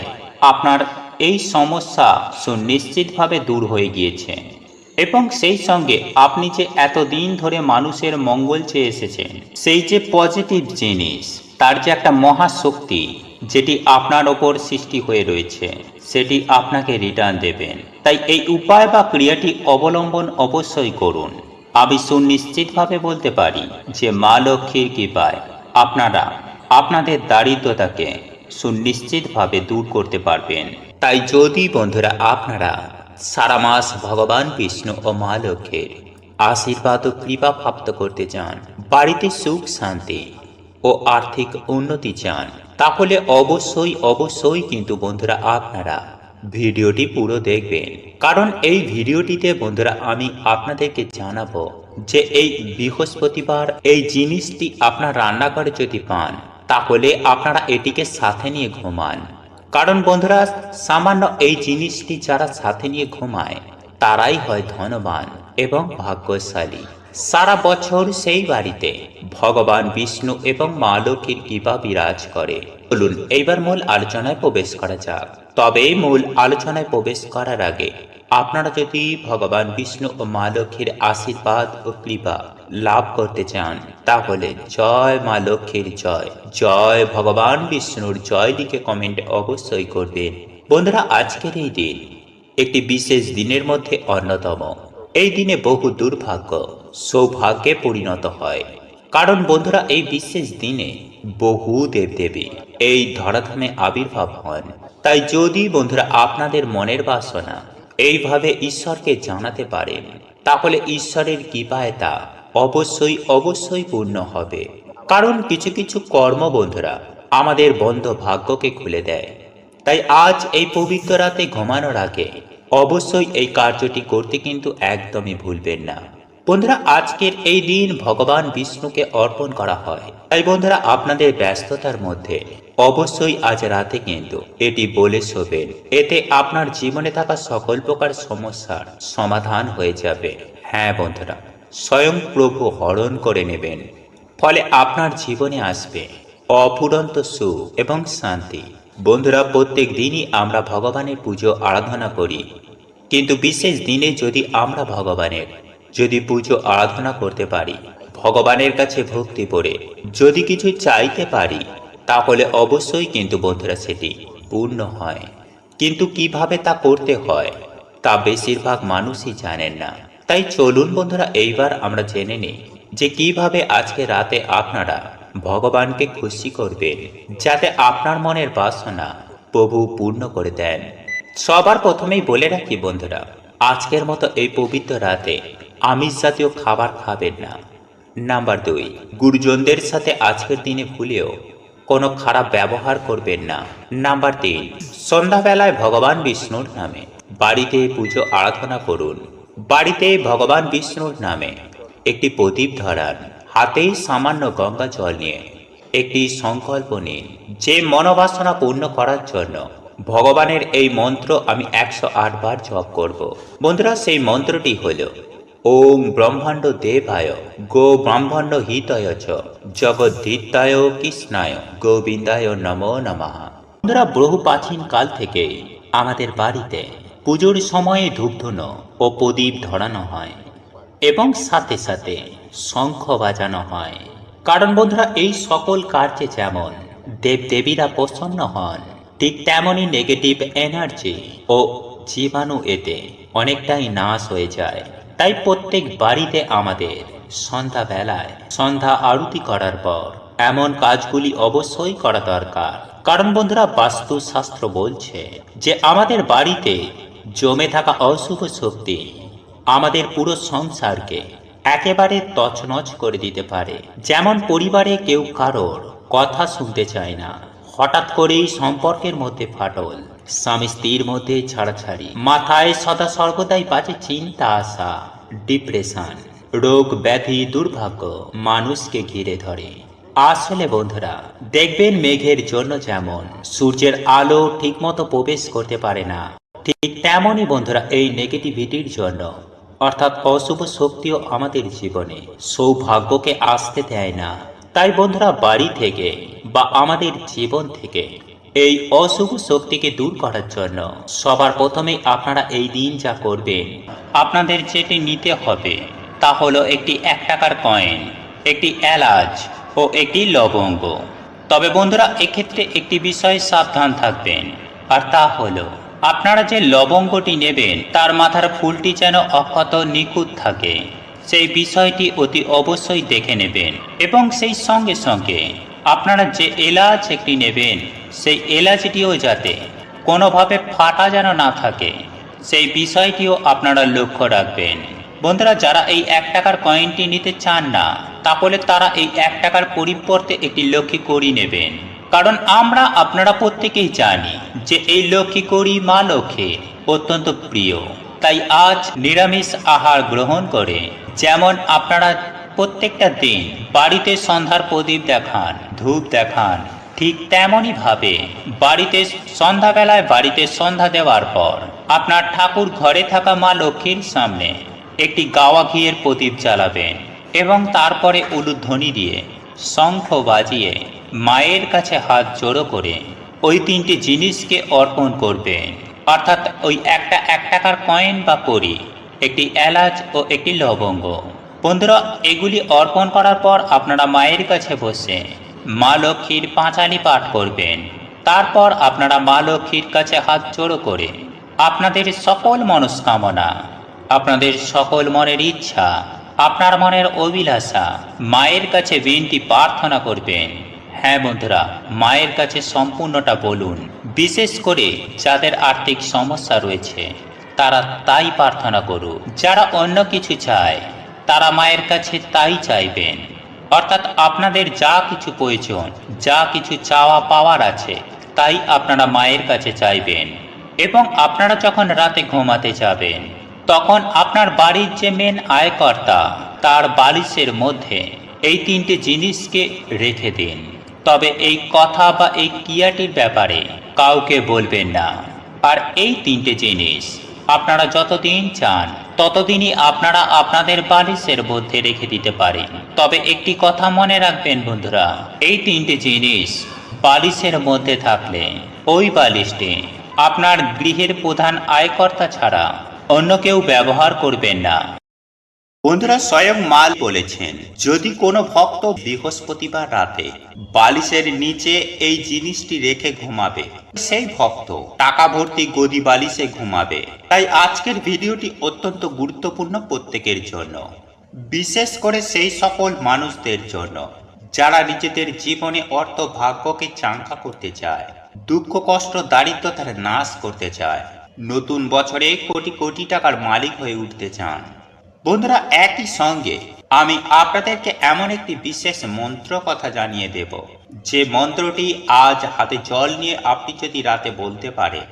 আপনার এই সমস্যা সুনিশ্চিতভাবে দূর হয়ে গিয়েছে। এবং সেই সঙ্গে আপনি যে এতদিন ধরে মানুষের মঙ্গল চেয়ে এসেছেন, সেই যে পজিটিভ জিনিস, তার যে একটা মহাশক্তি যেটি আপনার ওপর সৃষ্টি হয়ে রয়েছে, সেটি আপনাকে রিটার্ন দেবেন। তাই এই উপায় বা ক্রিয়াটি অবলম্বন অবশ্যই করুন। আমি সুনিশ্চিতভাবে বলতে পারি যে মা লক্ষ্মীর কৃপায় আপনারা আপনাদের দারিদ্রতাকে সুনিশ্চিতভাবে দূর করতে পারবেন। তাই যদি বন্ধুরা আপনারা সারা মাস ভগবান বিষ্ণু ও মা লক্ষ্মীর আশীর্বাদ ও কৃপা প্রাপ্ত করতে চান, বাড়িতে সুখ শান্তি ও আর্থিক উন্নতি চান, তাহলে অবশ্যই কিন্তু বন্ধুরা আপনারা ভিডিওটি পুরো দেখবেন। কারণ এই ভিডিওটিতে বন্ধুরা আমি আপনাদেরকে জানাবো যে এই বৃহস্পতিবার এই জিনিসটি আপনার রান্নাঘরে যদি পান, তাহলে আপনারা এটিকে সাথে নিয়ে ঘুমান। কারণ বন্ধুরা, সামান্য এই জিনিসটি যারা সাথে নিয়ে ঘুমায় তারাই হয় ধনবান এবং ভাগ্যশালী। সারা বছর সেই বাড়িতে ভগবান বিষ্ণু এবং মা লক্ষ্মীর কৃপা বিরাজ করে। বলুন এইবার মূল আলোচনায় প্রবেশ করা যাক। তবে মূল আলোচনায় প্রবেশ করার আগে আপনারা যদি ভগবান বিষ্ণু ও মা লক্ষ্মীর আশীর্বাদ ও কৃপা লাভ করতে চান, তাহলে জয় মা লক্ষ্মীর জয়, জয় ভগবান বিষ্ণুর জয় লিখে কমেন্ট অবশ্যই করবেন। বন্ধুরা, আজকের এই দিন একটি বিশেষ দিনের মধ্যে অন্যতম। এই দিনে বহু দুর্ভাগ্য সৌভাগ্যে পরিণত হয়। কারণ বন্ধুরা, এই বিশেষ দিনে বহু দেবদেবী এই ধরাধামে আবির্ভাব হন। তাই যদি বন্ধুরা আপনাদের মনের বাসনা এইভাবে ঈশ্বরকে জানাতে পারেন, তাহলে ঈশ্বরের কৃপায় তা অবশ্যই পূর্ণ হবে। কারণ কিছু কিছু কর্ম বন্ধুরা আমাদের বন্ধ ভাগ্যকে খুলে দেয়। তাই আজ এই পবিত্র রাতে ঘুমানোর আগে অবশ্যই এই কার্যটি করতে কিন্তু একদমই ভুলবেন না। বন্ধুরা, আজকের এই দিন ভগবান বিষ্ণুকে অর্পণ করা হয়। তাই বন্ধুরা আপনাদের ব্যস্ততার মধ্যে অবশ্যই আজ রাতে কিন্তু এটি বলে শোবেন। এতে আপনার জীবনে থাকা সকল প্রকার সমস্যার সমাধান হয়ে যাবে। হ্যাঁ বন্ধুরা, স্বয়ং প্রভু হরণ করে নেবেন। ফলে আপনার জীবনে আসবে অফুরন্ত সুখ এবং শান্তি। বন্ধুরা, প্রত্যেক দিনই আমরা ভগবানের পুজো আরাধনা করি, কিন্তু বিশেষ দিনে যদি আমরা ভগবানের পুজো আরাধনা করতে পারি, ভগবানের কাছে ভক্তি করে যদি কিছু চাইতে পারি, তাহলে অবশ্যই কিন্তু বন্ধুরা সেটি পূর্ণ হয়। কিন্তু কিভাবে তা করতে হয় তা বেশিরভাগ মানুষই জানেন না। তাই চলুন বন্ধুরা এইবার আমরা জেনে নিই যে কিভাবে আজকে রাতে আপনারা ভগবানকে খুশি করবেন, যাতে আপনার মনের বাসনা প্রভু পূর্ণ করে দেন। সবার প্রথমেই বলে রাখি বন্ধুরা, আজকের মতো এই পবিত্র রাতে আমিষ জাতীয় খাবার খাবেন না। নাম্বার 2, গুরুজনদের সাথে আজকের দিনে ভুলেও কোনো খারাপ ব্যবহার করবেন না। নাম্বার 3, সন্ধ্যাবেলায় ভগবান বিষ্ণুর নামে বাড়িতে পুজো আরাধনা করুন। বাড়িতে ভগবান বিষ্ণুর নামে একটি প্রদীপ ধরান। হাতেই সামান্য গঙ্গা জল নিয়ে একটি সংকল্প নিন যে মনোবাসনা পূর্ণ করার জন্য ভগবানের এই মন্ত্র আমি 108 বার জপ করব। বন্ধুরা, সেই মন্ত্রটি হল ওম ব্রহ্মাণ্ড দেবায় গো ব্রাহ্মণ্ড হিতয় চ জগদ্ধিতায় কৃষ্ণায় গোবিন্দায় নমো নমঃ। বন্ধুরা, বহু প্রাচীন কাল থেকে আমাদের বাড়িতে পুজোর সময়ে ধূপধুনো ও প্রদীপ ধরানো হয় এবং সাথে সাথে শঙ্খ বাজানো হয়। কারণ বন্ধুরা, এই সকল কার্যে যেমন দেবদেবীরা প্রসন্ন হন, ঠিক তেমনই নেগেটিভ এনার্জি ও জীবাণু এতে অনেকটাই নাশ হয়ে যায়। তাই প্রত্যেক বাড়িতে আমাদের সন্ধ্যাবেলায় সন্ধ্যা আরতি করার পর এমন কাজগুলি অবশ্যই করা দরকার। কারণ বন্ধুরা, বাস্তুশাস্ত্র বলছে যে আমাদের বাড়িতে জমে থাকা অশুভ শক্তি আমাদের পুরো সংসারকে একেবারে তছনছ করে দিতে পারে। যেমন পরিবারে কেউ কারোর কথা শুনতে চায় না, হঠাৎ করেই সম্পর্কের মধ্যে ফাটল, স্বামী স্ত্রীর মধ্যে ছাড়াছাড়ি, মাথায় সদা সর্বদাই বাজে চিন্তা আসা, ডিপ্রেশন, রোগ ব্যাধি, দুর্ভাগ্য মানুষকে ঘিরে ধরে। আসলে বন্ধুরা, দেখবেন মেঘের জন্য যেমন সূর্যের আলো ঠিকমতো প্রবেশ করতে পারে না, ঠিক তেমনই বন্ধুরা এই নেগেটিভিটির জন্য অর্থাৎ অশুভ শক্তিও আমাদের জীবনে সৌভাগ্যকে আসতে দেয় না। তাই বন্ধুরা, বাড়ি থেকে বা আমাদের জীবন থেকে এই অশুভ শক্তিকে দূর করার জন্য সবার প্রথমেই আপনারা এই দিন যা করবেন, আপনাদের যেটি নিতে হবে তা হলো একটি 1 টাকার কয়েন, একটি এলাচ ও একটি লবঙ্গ। তবে বন্ধুরা, এক্ষেত্রে একটি বিষয়ে সাবধান থাকবেন, আর তা হলো আপনারা যে লবঙ্গটি নেবেন তার মাথার ফুলটি যেন অক্ষত নিখুঁত থাকে, সেই বিষয়টি অতি অবশ্যই দেখে নেবেন। এবং সেই সঙ্গে সঙ্গে আপনারা যে এলাচ একটি নেবেন সেই এলাচটিও যাতে কোনোভাবে ফাটা যেন না থাকে, সেই বিষয়টিও আপনারা লক্ষ্য রাখবেন। বন্ধুরা, যারা এই 1 টাকার কয়েনটি নিতে চান না, তাহলে তারা এই 1 টাকার পরিবর্তে একটি লক্ষ্মী কড়ি নেবেন। কারণ আমরা আপনারা প্রত্যেকেই জানি যে এই লক্ষ্মী কড়ি মা লক্ষ্মীর অত্যন্ত প্রিয়। তাই আজ নিরামিষ আহার গ্রহণ করে যেমন আপনারা প্রত্যেকটা দিন বাড়িতে সন্ধ্যার প্রদীপ দেখান, ধূপ দেখান, ঠিক তেমনই ভাবে বাড়িতে সন্ধ্যাবেলায় বাড়িতে সন্ধ্যা দেওয়ার পর আপনার ঠাকুর ঘরে থাকা মা লক্ষ্মীর সামনে একটি গাওয়া ঘিয়ের প্রদীপ জ্বালাবেন এবং তারপরে উলুধ্বনি দিয়ে শঙ্খ বাজিয়ে মায়ের কাছে হাত জোড়ো করে ওই 3টি জিনিসকে অর্পণ করবেন। অর্থাৎ ওই 1 টাকার কয়েন বা কড়ি, একটি এলাচ ও একটি লবঙ্গ। বন্ধুরা, এগুলি অর্পণ করার পর আপনারা মায়ের কাছে বসে মা লক্ষ্মীর পাঁচালি পাঠ করবেন। তারপর আপনারা মা লক্ষ্মীর কাছে হাত জোড়ো করে আপনাদের সকল মনস্কামনা, আপনাদের সকল মনের ইচ্ছা, আপনার মনের অভিলাষা মায়ের কাছে বিনতি প্রার্থনা করবেন। হ্যাঁ বন্ধুরা, মায়ের কাছে সম্পূর্ণটা বলুন। বিশেষ করে যাদের আর্থিক সমস্যা রয়েছে তারা তাই প্রার্থনা করুক। যারা অন্য কিছু চায় তারা মায়ের কাছে তাই চাইবেন। অর্থাৎ আপনাদের যা কিছু প্রয়োজন, যা কিছু চাওয়া পাওয়ার আছে, তাই আপনারা মায়ের কাছে চাইবেন। এবং আপনারা যখন রাতে ঘুমাতে যাবেন তখন আপনার বাড়ির যে মেন আয়কর্তা তার বালিশের মধ্যে এই 3টে জিনিসকে রেখে দিন। তবে এই কথা বা এই ক্রিয়াটির ব্যাপারে কাউকে বলবেন না। আর এই 3টে জিনিস আপনারা যতদিন চান ততদিনই আপনারা আপনাদের বালিশের মধ্যে রেখে দিতে পারেন। তবে একটি কথা মনে রাখবেন বন্ধুরা, এই 3টে জিনিস বালিশের মধ্যে থাকলে ওই বালিশটি আপনার গৃহের প্রধান আয়কর্তা ছাড়া অন্য কেউ ব্যবহার করবেন না। বন্ধুরা, স্বয়ং মা বলেছেন, যদি কোনো ভক্ত বৃহস্পতিবার রাতে বালিশের নিচে এই জিনিসটি রেখে ঘুমাবে, সেই ভক্ত টাকা ভর্তি গদি বালিশে ঘুমাবে। তাই আজকের ভিডিওটি অত্যন্ত গুরুত্বপূর্ণ প্রত্যেকের জন্য, বিশেষ করে সেই সকল মানুষদের জন্য যারা নিজেদের জীবনে অর্থ ভাগ্যকে চাঙ্গা করতে চায়, দুঃখ কষ্ট দারিদ্রতার নাশ করতে চায়, নতুন বছরে কোটি কোটি টাকার মালিক হয়ে উঠতে চান। বন্ধুরা, একই সঙ্গে আমি আপনাদেরকে এমন একটি বিশেষ মন্ত্র কথা জানিয়ে দেব, যে মন্ত্রটি আজ হাতে জল নিয়ে আপনি যদি রাতে বলতে পারেন,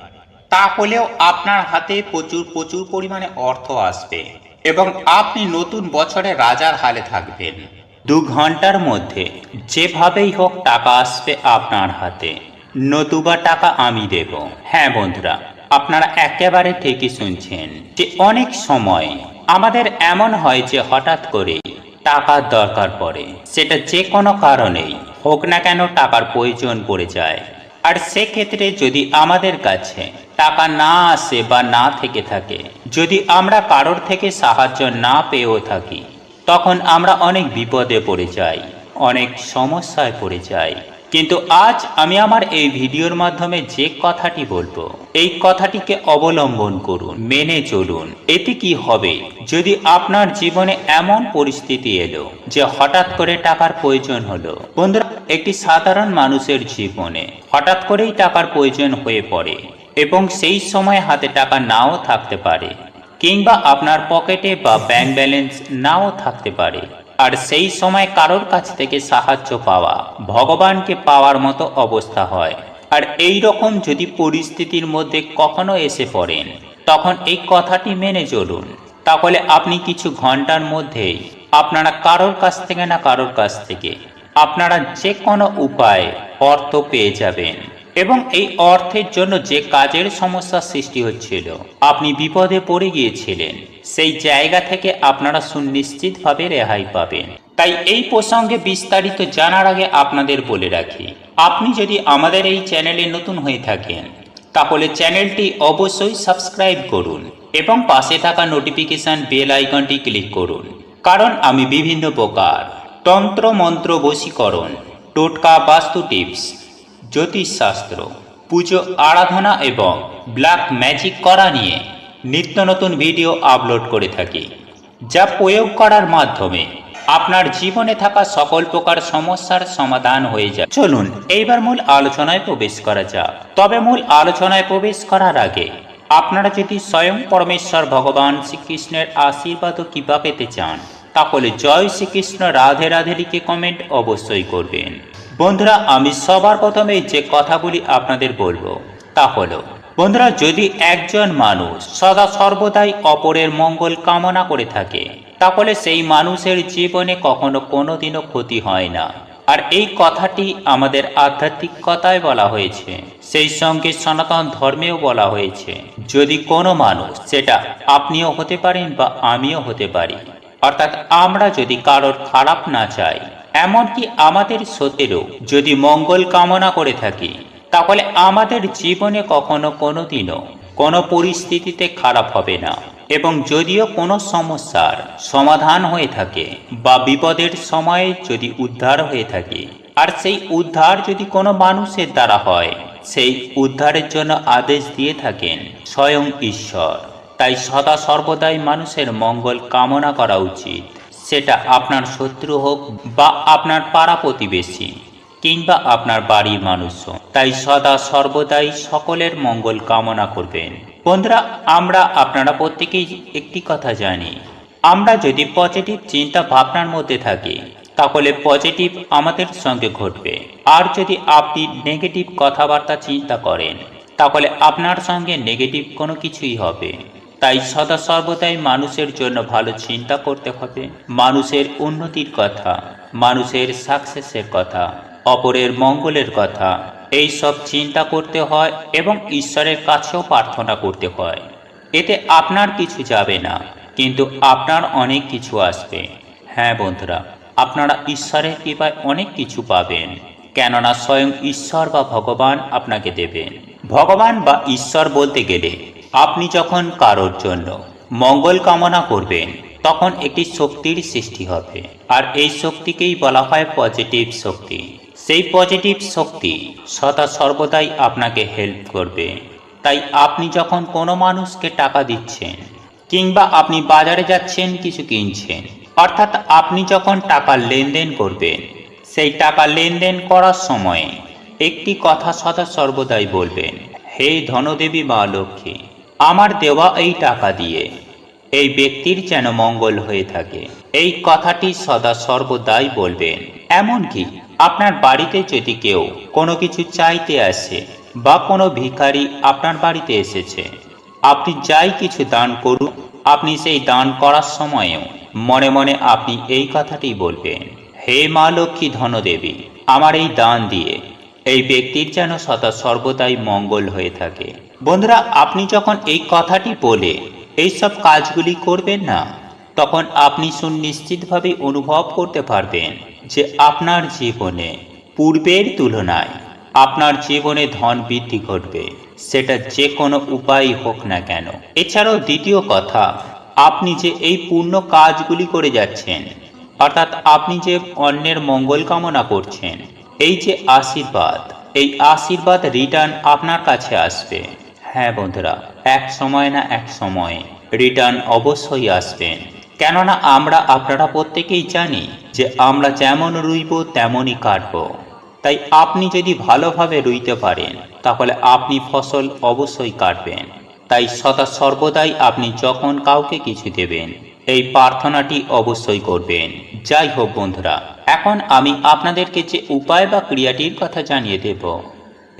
তাহলেও আপনার হাতে প্রচুর প্রচুর পরিমাণে অর্থ আসবে এবং আপনি নতুন বছরে রাজার হালে থাকবেন। 2 ঘন্টার মধ্যে যেভাবেই হোক টাকা আসবে আপনার হাতে, নতুবা টাকা আমি দেব। হ্যাঁ বন্ধুরা, আপনারা একেবারে ঠিকই শুনছেন যে অনেক সময় আমাদের এমন হয় যে হঠাৎ করে টাকার দরকার পড়ে, সেটা যে কোনো কারণেই হোক না কেন টাকার প্রয়োজন পড়ে যায়। আর সেক্ষেত্রে যদি আমাদের কাছে টাকা না আসে বা না থেকে থাকে, যদি আমরা কারোর থেকে সাহায্য না পেয়েও থাকি, তখন আমরা অনেক বিপদে পড়ে যাই, অনেক সমস্যায় পড়ে যাই। কিন্তু আজ আমি আমার এই ভিডিওর মাধ্যমে যে কথাটি বলবো, এই কথাটিকে অবলম্বন করুন, মেনে চলুন। এতে কি হবে, যদি আপনার জীবনে এমন পরিস্থিতি এলো যে হঠাৎ করে টাকার প্রয়োজন হলো। বন্ধুরা, একটি সাধারণ মানুষের জীবনে হঠাৎ করেই টাকার প্রয়োজন হয়ে পড়ে এবং সেই সময় হাতে টাকা নাও থাকতে পারে, কিংবা আপনার পকেটে বা ব্যাংক ব্যালেন্স নাও থাকতে পারে। আর সেই সময় কারোর কাছ থেকে সাহায্য পাওয়া ভগবানকে পাওয়ার মতো অবস্থা হয়। আর এই রকম যদি পরিস্থিতির মধ্যে কখনো এসে পড়েন, তখন এই কথাটি মেনে চলুন। তাহলে আপনি কিছু ঘন্টার মধ্যেই আপনারা কারোর কাছ থেকে না কারোর কাছ থেকে আপনারা যে কোনো উপায়ে অর্থ পেয়ে যাবেন। এবং এই অর্থের জন্য যে কাজের সমস্যা সৃষ্টি হচ্ছিল, আপনি বিপদে পড়ে গিয়েছিলেন, সেই জায়গা থেকে আপনারা সুনিশ্চিতভাবে রেহাই পাবেন। তাই এই প্রসঙ্গে বিস্তারিত জানার আগে আপনাদের বলে রাখি, আপনি যদি আমাদের এই চ্যানেলে নতুন হয়ে থাকেন, তাহলে চ্যানেলটি অবশ্যই সাবস্ক্রাইব করুন এবং পাশে থাকা নোটিফিকেশন বেল আইকনটি ক্লিক করুন। কারণ আমি বিভিন্ন প্রকার তন্ত্র মন্ত্র, বশীকরণ, টোটকা, বাস্তু টিপস, জ্যোতিষশাস্ত্র, পুজো আরাধনা এবং ব্ল্যাক ম্যাজিক করা নিয়ে নিত্য নতুন ভিডিও আপলোড করে থাকি, যা প্রয়োগ করার মাধ্যমে আপনার জীবনে থাকা সকল প্রকার সমস্যার সমাধান হয়ে যায়। চলুন এইবার মূল আলোচনায় প্রবেশ করা যাক। তবে মূল আলোচনায় প্রবেশ করার আগে আপনারা যদি স্বয়ং পরমেশ্বর ভগবান শ্রীকৃষ্ণের আশীর্বাদ ও কৃপা পেতে চান, তাহলে জয় শ্রীকৃষ্ণ, রাধে রাধে লিখে কমেন্ট অবশ্যই করবেন। বন্ধুরা, আমি সবার প্রথমে যে কথাগুলি আপনাদের বলবো তা হলো, বন্ধুরা, যদি একজন মানুষ সদা সর্বদাই অপরের মঙ্গল কামনা করে থাকে, তাহলে সেই মানুষের জীবনে কখনো কোনোদিনও ক্ষতি হয় না। আর এই কথাটি আমাদের আধ্যাত্মিকতায় বলা হয়েছে, সেই সঙ্গে সনাতন ধর্মেও বলা হয়েছে। যদি কোনো মানুষ, সেটা আপনিও হতে পারেন বা আমিও হতে পারি, অর্থাৎ আমরা যদি কারোর খারাপ না চাই, এমনকি আমাদের সত্যেরও যদি মঙ্গল কামনা করে থাকি, তাহলে আমাদের জীবনে কখনো কোনোদিনও কোনো পরিস্থিতিতে খারাপ হবে না। এবং যদিও কোনো সমস্যার সমাধান হয়ে থাকে বা বিপদের সময়ে যদি উদ্ধার হয়ে থাকে, আর সেই উদ্ধার যদি কোনো মানুষের দ্বারা হয়, সেই উদ্ধারের জন্য আদেশ দিয়ে থাকেন স্বয়ং ঈশ্বর। তাই সদা সর্বদাই মানুষের মঙ্গল কামনা করা উচিত, সেটা আপনার শত্রু হোক বা আপনার পাড়া প্রতিবেশী কিংবা আপনার বাড়ির মানুষ। তাই সদা সর্বদাই সকলের মঙ্গল কামনা করবেন। বন্ধুরা, আপনারা প্রত্যেকেই একটি কথা জানি, আমরা যদি পজিটিভ চিন্তা ভাবনার মধ্যে থাকি, তাহলে পজিটিভ আমাদের সঙ্গে ঘটবে। আর যদি আপনি নেগেটিভ কথাবার্তা চিন্তা করেন, তাহলে আপনার সঙ্গে নেগেটিভ কোনো কিছুই হবে। তাই সদা সর্বদাই মানুষের জন্য ভালো চিন্তা করতে হবে, মানুষের উন্নতির কথা, মানুষের সাকসেসের কথা, অপরের মঙ্গলের কথা, এই সব চিন্তা করতে হয় এবং ঈশ্বরের কাছেও প্রার্থনা করতে হয়। এতে আপনার কিছু যাবে না, কিন্তু আপনার অনেক কিছু আসবে। হ্যাঁ বন্ধুরা, আপনারা ঈশ্বরের কৃপায় অনেক কিছু পাবেন, কেননা স্বয়ং ঈশ্বর বা ভগবান আপনাকে দেবেন। ভগবান বা ঈশ্বর বলতে গেলে, আপনি যখন কারোর জন্য মঙ্গল কামনা করবেন, তখন একটি শক্তির সৃষ্টি হবে। আর এই শক্তিকেই বলা হয় পজিটিভ শক্তি। সেই পজিটিভ শক্তি সদা সর্বদাই আপনাকে হেল্প করবে। তাই আপনি যখন কোনো মানুষকে টাকা দিচ্ছেন, কিংবা আপনি বাজারে যাচ্ছেন কিছু কিনছেন, অর্থাৎ আপনি যখন টাকা লেনদেন করবেন, সেই টাকা লেনদেন করার সময় একটি কথা সদা সর্বদাই বলবেন, হে ধনদেবী মা লক্ষ্মী, আমার দেওয়া এই টাকা দিয়ে এই ব্যক্তির যেন মঙ্গল হয়ে থাকে। এই কথাটি সদা সর্বদাই বলবেন। এমনকি আপনার বাড়িতে যদি কেউ কোনো কিছু চাইতে আসে বা কোনো ভিখারি আপনার বাড়িতে এসেছে, আপনি যাই কিছু দান করুন, আপনি সেই দান করার সময়েও মনে মনে আপনি এই কথাটি বলবেন, হে মা লক্ষ্মী ধনদেবী, আমার এই দান দিয়ে এই ব্যক্তির যেন সদা সর্বদাই মঙ্গল হয়ে থাকে। বন্ধুরা, আপনি যখন এই কথাটি বলে এইসব কাজগুলি করবেন না, তখন আপনি সুনিশ্চিতভাবে অনুভব করতে পারবেন যে আপনার জীবনে পূর্বের তুলনায় আপনার জীবনে ধন বৃদ্ধি ঘটবে, সেটা যে কোনো উপায় হোক না কেন। এছাড়াও দ্বিতীয় কথা, আপনি যে এই পূর্ণ কাজগুলি করে যাচ্ছেন, অর্থাৎ আপনি যে অন্যের মঙ্গল কামনা করছেন, এই যে আশীর্বাদ, এই আশীর্বাদ রিটার্ন আপনার কাছে আসবে। হ্যাঁ বন্ধুরা, এক সময় না এক সময় রিটার্ন অবশ্যই আসবেন। কেননা আপনারা প্রত্যেকেই জানি যে আমরা যেমন রুইব তেমনই কাটবো। তাই আপনি যদি ভালোভাবে রুইতে পারেন, তাহলে আপনি ফসল অবশ্যই কাটবেন। তাই সদা সর্বদাই আপনি যখন কাউকে কিছু দেবেন, এই প্রার্থনাটি অবশ্যই করবেন। যাই হোক বন্ধুরা, এখন আমি আপনাদেরকে যে উপায় বা ক্রিয়াটির কথা জানিয়ে দেব,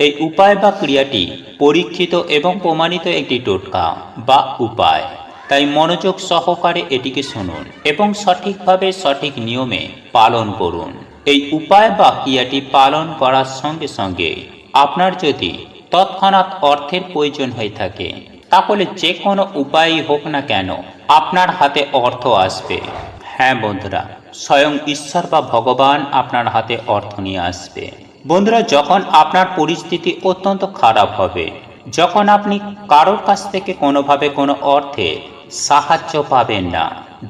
এই উপায় বা ক্রিয়াটি পরীক্ষিত এবং প্রমাণিত একটি টোটকা বা উপায়। তাই মনোযোগ সহকারে এটিকে শুনুন এবং সঠিকভাবে সঠিক নিয়মে পালন করুন। এই উপায় বা ক্রিয়াটি পালন করার সঙ্গে সঙ্গে আপনার যদি তৎক্ষণাৎ অর্থের প্রয়োজন হয়ে থাকে, তাহলে যে কোনো উপায়ই হোক না কেন আপনার হাতে অর্থ আসবে। হ্যাঁ বন্ধুরা, স্বয়ং ঈশ্বর বা ভগবান আপনার হাতে অর্থ নিয়ে আসবে। বন্ধুরা, যখন আপনার পরিস্থিতি অত্যন্ত খারাপ হবে, যখন আপনি কারোর কাছ থেকে কোনোভাবে কোনো অর্থে সাহায্য পাবেন না,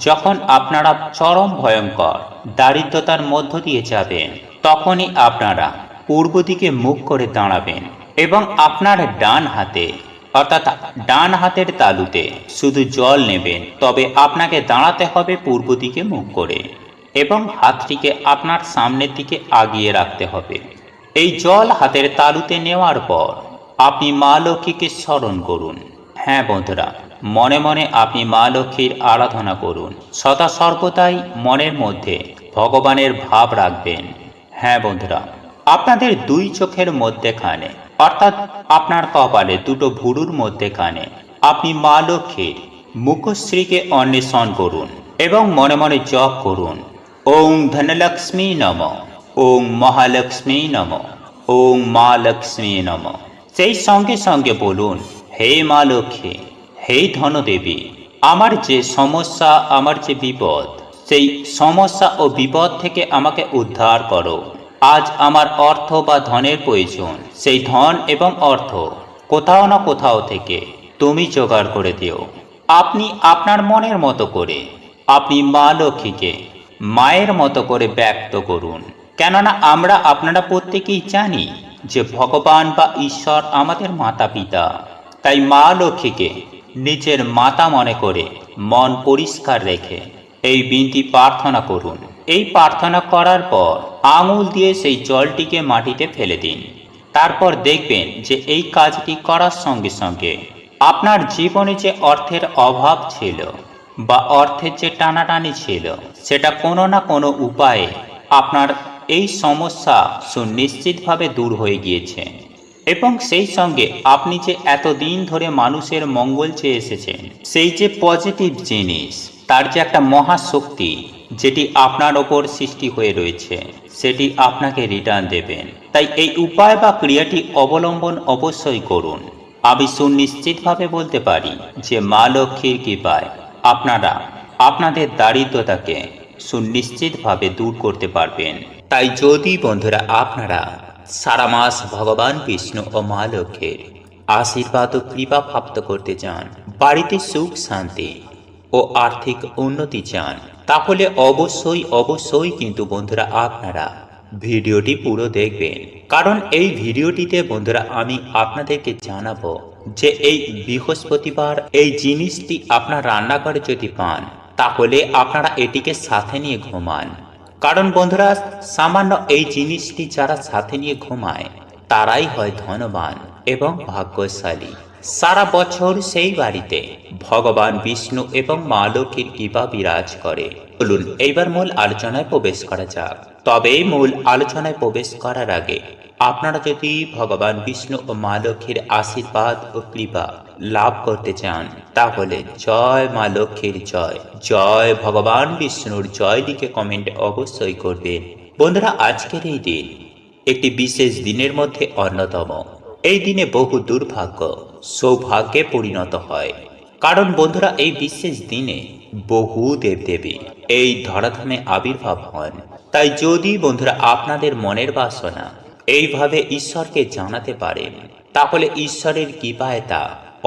যখন আপনারা চরম ভয়ঙ্কর দারিদ্রতার মধ্য দিয়ে যাবেন, তখনই আপনারা পূর্ব দিকে মুখ করে দাঁড়াবেন এবং আপনার ডান হাতে, অর্থাৎ ডান হাতের তালুতে শুধু জল নেবেন। তবে আপনাকে দাঁড়াতে হবে পূর্ব দিকে মুখ করে এবং হাতটিকে আপনার সামনের দিকে আগিয়ে রাখতে হবে। এই জল হাতের তালুতে নেওয়ার পর আপনি মা লক্ষ্মীকে স্মরণ করুন। হ্যাঁ বন্ধুরা, মনে মনে আপনি মা লক্ষ্মীর আরাধনা করুন। সদা সর্বদাই মনের মধ্যে ভগবানের ভাব রাখবেন। হ্যাঁ বন্ধুরা, আপনাদের দুই চোখের মধ্যেখানে, অর্থাৎ আপনার কপালে দুটো ভুরুর মধ্যেখানে আপনি মা লক্ষ্মীর মুখশ্রীকে অন্বেষণ করুন এবং মনে মনে জপ করুন, ওং ধনলক্ষ্মী নম, ওং মহালক্ষ্মী নম, ওং মা লক্ষ্মী নম। সেই সঙ্গে সঙ্গে বলুন, হে মা লক্ষ্মী, হে ধনদেবী, আমার যে সমস্যা, আমার যে বিপদ, সেই সমস্যা ও বিপদ থেকে আমাকে উদ্ধার করো। আজ আমার অর্থ বা ধনের প্রয়োজন, সেই ধন এবং অর্থ কোথাও না কোথাও থেকে তুমি জোগাড় করে দিও। আপনি আপনার মনের মতো করে আপনি মা লক্ষ্মীকে মায়ের মতো করে ব্যক্ত করুন। কেননা আপনারা প্রত্যেকেই জানি যে ভগবান বা ঈশ্বর আমাদের মাতা পিতা। তাই মা লক্ষ্মীকে নিজের মাতা মনে করে মন পরিষ্কার রেখে এই বিনতি প্রার্থনা করুন। এই প্রার্থনা করার পর আঙুল দিয়ে সেই জলটিকে মাটিতে ফেলে দিন। তারপর দেখবেন যে এই কাজটি করার সঙ্গে সঙ্গে আপনার জীবনে যে অর্থের অভাব ছিল বা অর্থের যে টানাটানি ছিল, সেটা কোনো না কোনো উপায়ে আপনার এই সমস্যা সুনিশ্চিতভাবে দূর হয়ে গিয়েছে। এবং সেই সঙ্গে আপনি যে এতদিন ধরে মানুষের মঙ্গল চেয়ে এসেছেন, সেই যে পজিটিভ জিনিস, তার যে একটা মহাশক্তি যেটি আপনার ওপর সৃষ্টি হয়ে রয়েছে, সেটি আপনাকে রিটার্ন দেবেন। তাই এই উপায় বা ক্রিয়াটি অবলম্বন অবশ্যই করুন। আমি সুনিশ্চিতভাবে বলতে পারি যে মা লক্ষ্মীর কৃপায় আপনারা আপনাদের দারিদ্রতাকে সুনিশ্চিতভাবে দূর করতে পারবেন। তাই যদি বন্ধুরা আপনারা সারা মাস ভগবান বিষ্ণু ও মা লক্ষ্মীর আশীর্বাদ ও কৃপা প্রাপ্ত করতে চান, বাড়িতে সুখ শান্তি ও আর্থিক উন্নতি চান, তাহলে অবশ্যই কিন্তু বন্ধুরা আপনারা ভিডিওটি পুরো দেখবেন। কারণ এই ভিডিওটিতে বন্ধুরা আমি আপনাদেরকে জানাবো যে এই বৃহস্পতিবার এই জিনিসটি আপনার রান্নাঘরে যদি পান, তাহলে আপনারা এটিকে সাথে নিয়ে ঘুমান। কারণ বন্ধুরা, সামান্য এই জিনিসটি যারা সাথে নিয়ে ঘুমায়, তারাই হয় ধনবান এবং ভাগ্যশালী। সারা বছর সেই বাড়িতে ভগবান বিষ্ণু এবং মা লক্ষ্মীর কৃপা বিরাজ করে। বলুন, এইবার মূল আলোচনায় প্রবেশ করা যাক। তবে মূল আলোচনায় প্রবেশ করার আগে আপনারা যদি ভগবান বিষ্ণু ও মা লক্ষ্মীর আশীর্বাদ ও কৃপা লাভ করতে চান, তাহলে জয় মা লক্ষ্মীর জয়, জয় ভগবান বিষ্ণুর জয় লিখে কমেন্ট অবশ্যই করবেন। বন্ধুরা, আজকের এই দিন একটি বিশেষ দিনের মধ্যে অন্যতম। এই দিনে বহু দুর্ভাগ্য সৌভাগ্যে পরিণত হয়। কারণ বন্ধুরা এই বিশেষ দিনে বহু দেবদেবী এই ধরাধামে আবির্ভাব হন। তাই যদি বন্ধুরা আপনাদের মনের বাসনা এইভাবে ঈশ্বরকে জানাতে পারেন, তাহলে ঈশ্বরের কৃপায় তা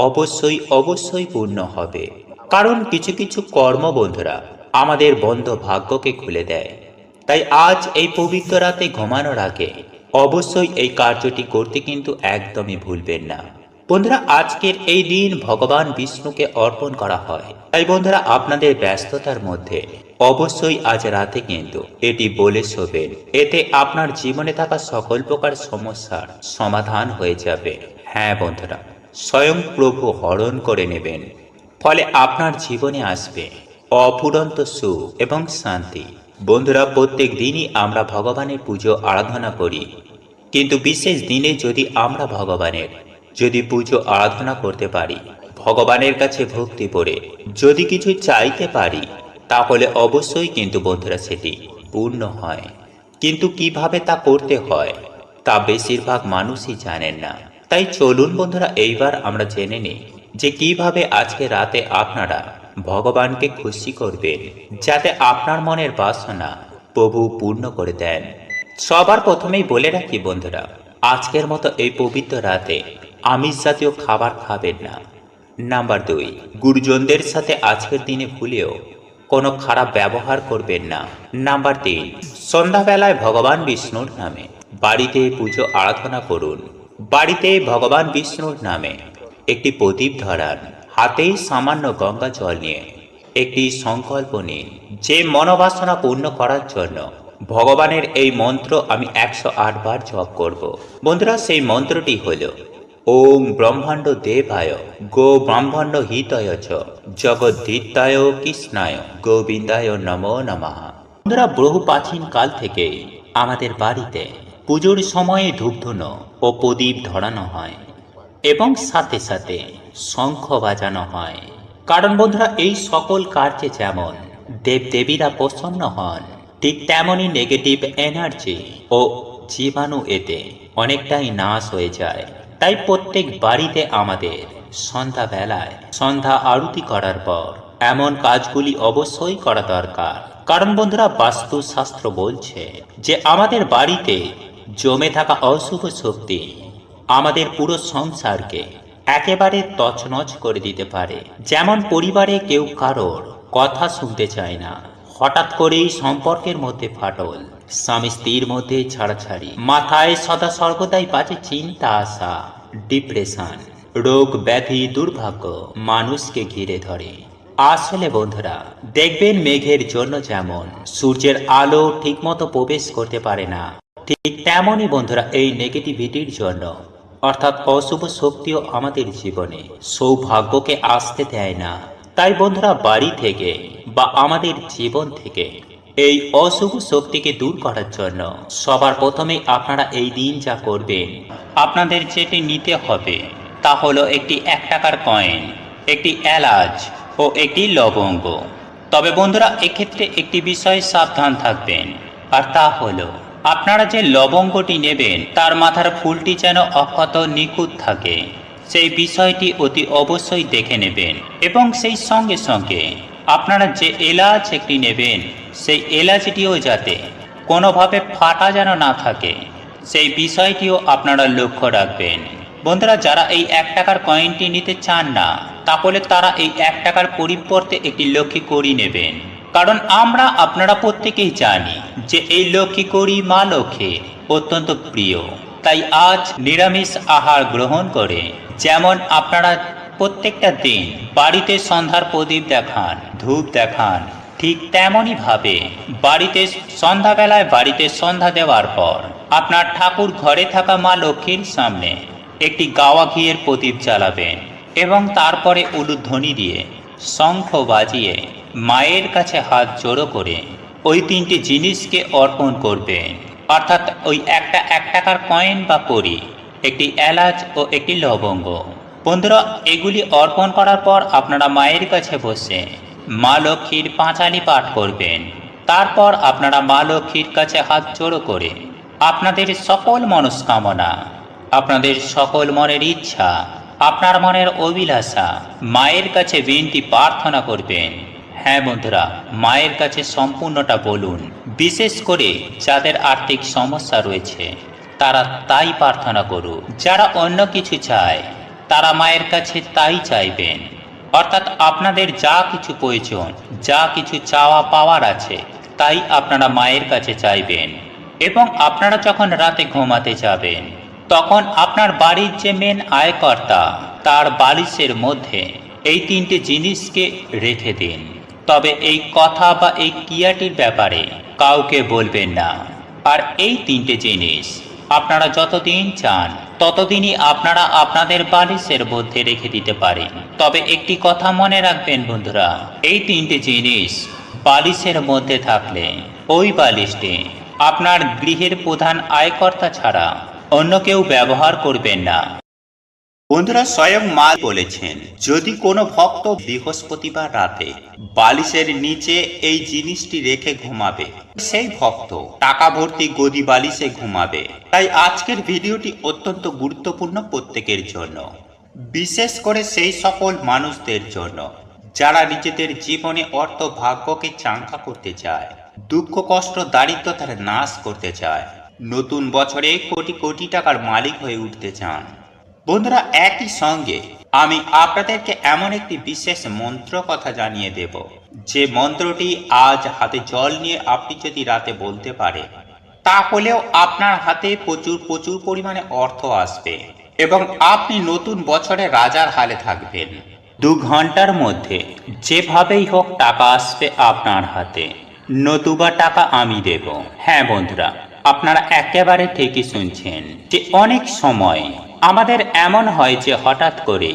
অবশ্যই অবশ্যই পূর্ণ হবে। কারণ কিছু কিছু কর্ম বন্ধুরা আমাদের বন্ধ ভাগ্যকে খুলে দেয়। তাই আজ এই পবিত্র রাতে ঘুমানোর আগে অবশ্যই এই কার্যটি করতে কিন্তু একদমই ভুলবেন না। বন্ধুরা আজকের এই দিন ভগবান বিষ্ণুকে অর্পণ করা হয়। তাই বন্ধুরা আপনাদের ব্যস্ততার মধ্যে অবশ্যই আজ রাতে কিন্তু এটি বলে শোবেন। এতে আপনার জীবনে থাকা সকল প্রকার সমস্যার সমাধান হয়ে যাবে। হ্যাঁ বন্ধুরা, স্বয়ং প্রভু হরণ করে নেবেন। ফলে আপনার জীবনে আসবে অফুরন্ত সুখ এবং শান্তি। বন্ধুরা প্রত্যেক দিনই আমরা ভগবানের পুজো আরাধনা করি, কিন্তু বিশেষ দিনে যদি আমরা ভগবানের পুজো আরাধনা করতে পারি, ভগবানের কাছে ভক্তি করে যদি কিছু চাইতে পারি, তাহলে অবশ্যই কিন্তু বন্ধুরা সেটি পূর্ণ হয়। কিন্তু কিভাবে তা করতে হয় তা বেশিরভাগ মানুষই জানেন না। তাই চলুন বন্ধুরা এইবার আমরা জেনে নিই যে কিভাবে আজকে রাতে আপনারা ভগবানকে খুশি করবেন, যাতে আপনার মনের বাসনা প্রভু পূর্ণ করে দেন। সবার প্রথমেই বলে রাখি বন্ধুরা, আজকের মতো এই পবিত্র রাতে আমিষ জাতীয় খাবার খাবেন না। নাম্বার 2, গুরুজনদের সাথে আজকের দিনে ভুলেও কোনো খারাপ ব্যবহার করবেন না। নাম্বার 3, সন্ধ্যাবেলায় ভগবান বিষ্ণুর নামে বাড়িতে পুজো আরাধনা করুন। বাড়িতে ভগবান বিষ্ণুর নামে একটি প্রদীপ ধরান। হাতেই সামান্য গঙ্গা জল নিয়ে একটি সংকল্প নিন যে মনোবাসনা পূর্ণ করার জন্য ভগবানের এই মন্ত্র আমি 108 বার জপ করব। বন্ধুরা সেই মন্ত্রটি হল ওম ব্রহ্মাণ্ড দেবায় গো ব্রাহ্মণ্ড হিতয় চ জগদ্ধিতায় কৃষ্ণায় গোবিন্দায় নমো নমঃ। বন্ধুরা বহু প্রাচীন কাল থেকেই আমাদের বাড়িতে পুজোর সময়ে ধূপধুনো ও প্রদীপ ধরানো হয় এবং সাথে সাথে শঙ্খ বাজানো হয়। কারণ বন্ধুরা এই সকল কার্যে যেমন দেবদেবীরা প্রসন্ন হন, ঠিক তেমনই নেগেটিভ এনার্জি ও জীবাণু এতে অনেকটাই নাশ হয়ে যায়। তাই প্রত্যেক বাড়িতে আমাদের সন্ধ্যাবেলায় সন্ধ্যা আরতি করার পর এমন কাজগুলি অবশ্যই করা দরকার। কারণ বন্ধুরা বাস্তুশাস্ত্র বলছে যে আমাদের বাড়িতে জমে থাকা অশুভ শক্তি আমাদের পুরো সংসারকে একেবারে তছনছ করে দিতে পারে। যেমন পরিবারে কেউ কারোর কথা শুনতে চায় না, হঠাৎ করেই সম্পর্কের মধ্যে ফাটল, স্বামী স্ত্রীর মধ্যে ছাড়াছাড়ি, মাথায় সদা সর্বদাই বাজে চিন্তা আসা, ডিপ্রেশন, রোগ ব্যাধি দুর্ভাগ্য মানুষকে ঘিরে ধরে। আসলে বন্ধুরা দেখবেন মেঘের জন্য যেমন সূর্যের আলো ঠিকমতো প্রবেশ করতে পারে না, ঠিক তেমনই বন্ধুরা এই নেগেটিভিটির জন্য অর্থাৎ অশুভ শক্তিও আমাদের জীবনে সৌভাগ্যকে আসতে দেয় না। তাই বন্ধুরা বাড়ি থেকে বা আমাদের জীবন থেকে এই অশুভ শক্তিকে দূর করার জন্য সবার প্রথমেই আপনারা এই দিন যা করবেন, আপনাদের যেটি নিতে হবে তা হলো একটি 1 টাকার কয়েন, একটি এলাচ ও একটি লবঙ্গ। তবে বন্ধুরা এক্ষেত্রে একটি বিষয়ে সাবধান থাকবেন, আর তা হলো আপনারা যে লবঙ্গটি নেবেন তার মাথার ফুলটি যেন অক্ষত নিখুঁত থাকে, সেই বিষয়টি অতি অবশ্যই দেখে নেবেন। এবং সেই সঙ্গে সঙ্গে আপনারা যে এলাচ একটি নেবেন সেই এলাচটিও যাতে কোনোভাবে ফাটা যেন না থাকে, সেই বিষয়টিও আপনারা লক্ষ্য রাখবেন। বন্ধুরা যারা এই 1 টাকার কয়েনটি নিতে চান না, তাহলে তারা এই 1 টাকার পরিবর্তে একটি লক্ষ্মী কড়ি নেবেন। কারণ আমরা আপনারা প্রত্যেকেই জানি যে এই লক্ষ্মী কড়ি মা লক্ষ্মীর অত্যন্ত প্রিয়। তাই আজ নিরামিষ আহার গ্রহণ করে যেমন আপনারা প্রত্যেকটা দিন বাড়িতে সন্ধ্যার প্রদীপ দেখান, ধূপ দেখান, ঠিক তেমনই ভাবে বাড়িতে সন্ধ্যাবেলায় বাড়িতে সন্ধ্যা দেওয়ার পর আপনার ঠাকুর ঘরে থাকা মা লক্ষ্মীর সামনে একটি গাওয়া ঘিয়ের প্রদীপ জ্বালাবেন এবং তারপরে উলুধ্বনি দিয়ে শঙ্খ বাজিয়ে মায়ের কাছে হাত জোড়ো করে ওই 3টি জিনিসকে অর্পণ করবেন। অর্থাৎ ওই 1 টাকার কয়েন বা কড়ি, একটি এলাচ ও একটি লবঙ্গ। বন্ধুরা এগুলি অর্পণ করার পর আপনারা মায়ের কাছে বসে মা লক্ষ্মীর পাঁচালি পাঠ করবেন। তারপর আপনারা মা লক্ষ্মীর কাছে হাত জোড়ো করে আপনাদের সকল মনস্কামনা, আপনাদের সকল মনের ইচ্ছা আপনার মনের অভিলাষা মায়ের কাছে বিনতি প্রার্থনা করবেন। হ্যাঁ বন্ধুরা, মায়ের কাছে সম্পূর্ণটা বলুন। বিশেষ করে যাদের আর্থিক সমস্যা রয়েছে তারা তাই প্রার্থনা করুন। যারা অন্য কিছু চায় তারা মায়ের কাছে তাই চাইবেন। অর্থাৎ আপনাদের যা কিছু প্রয়োজন, যা কিছু চাওয়া পাওয়ার আছে তাই আপনারা মায়ের কাছে চাইবেন। এবং আপনারা যখন রাতে ঘুমাতে যাবেন তখন আপনার বাড়ির যে মেন আয়কর্তা তার বালিশের মধ্যে এই তিনটে জিনিসকে রেখে দিন। তবে এই কথা বা এই ক্রিয়াটির ব্যাপারে কাউকে বলবেন না। আর এই তিনটে জিনিস আপনারা যতদিন চান ততদিনই আপনারা আপনাদের বালিশের মধ্যে রেখে দিতে পারেন। তবে একটি কথা মনে রাখবেন বন্ধুরা, এই তিনটে জিনিস বালিশের মধ্যে থাকলে ওই বালিশটি আপনার গৃহের প্রধান আয়কর্তা ছাড়া অন্য কেউ ব্যবহার করবেন না। বন্ধুরা, স্বয়ং মা বলেছেন, যদি কোনো ভক্ত বৃহস্পতিবার রাতে বালিশের নিচে এই জিনিসটি রেখে ঘুমাবে সেই ভক্ত টাকা ভর্তি গদি বালিশে ঘুমাবে। তাই আজকের ভিডিওটি অত্যন্ত গুরুত্বপূর্ণ প্রত্যেকের জন্য, বিশেষ করে সেই সকল মানুষদের জন্য যারা নিজেদের জীবনে অর্থ ভাগ্যকে চাঙ্গা করতে চায়, দুঃখ কষ্ট দারিদ্রতার নাশ করতে চায়, নতুন বছরে কোটি কোটি টাকার মালিক হয়ে উঠতে চান। বন্ধুরা, একই সঙ্গে আমি আপনাদেরকে এমন একটি বিশেষ মন্ত্র কথা জানিয়ে দেব, যে মন্ত্রটি আজ হাতে জল নিয়ে আপনি যদি রাতে বলতে পারেন তাহলেও আপনার হাতে প্রচুর প্রচুর পরিমাণে অর্থ আসবে এবং আপনি নতুন বছরে রাজার হালে থাকবেন। 2 ঘন্টার মধ্যে যেভাবেই হোক টাকা আসবে আপনার হাতে, নতুবা টাকা আমি দেব। হ্যাঁ বন্ধুরা, আপনারা একেবারে ঠিকই শুনছেন যে অনেক সময় আমাদের এমন হয় যে হঠাৎ করে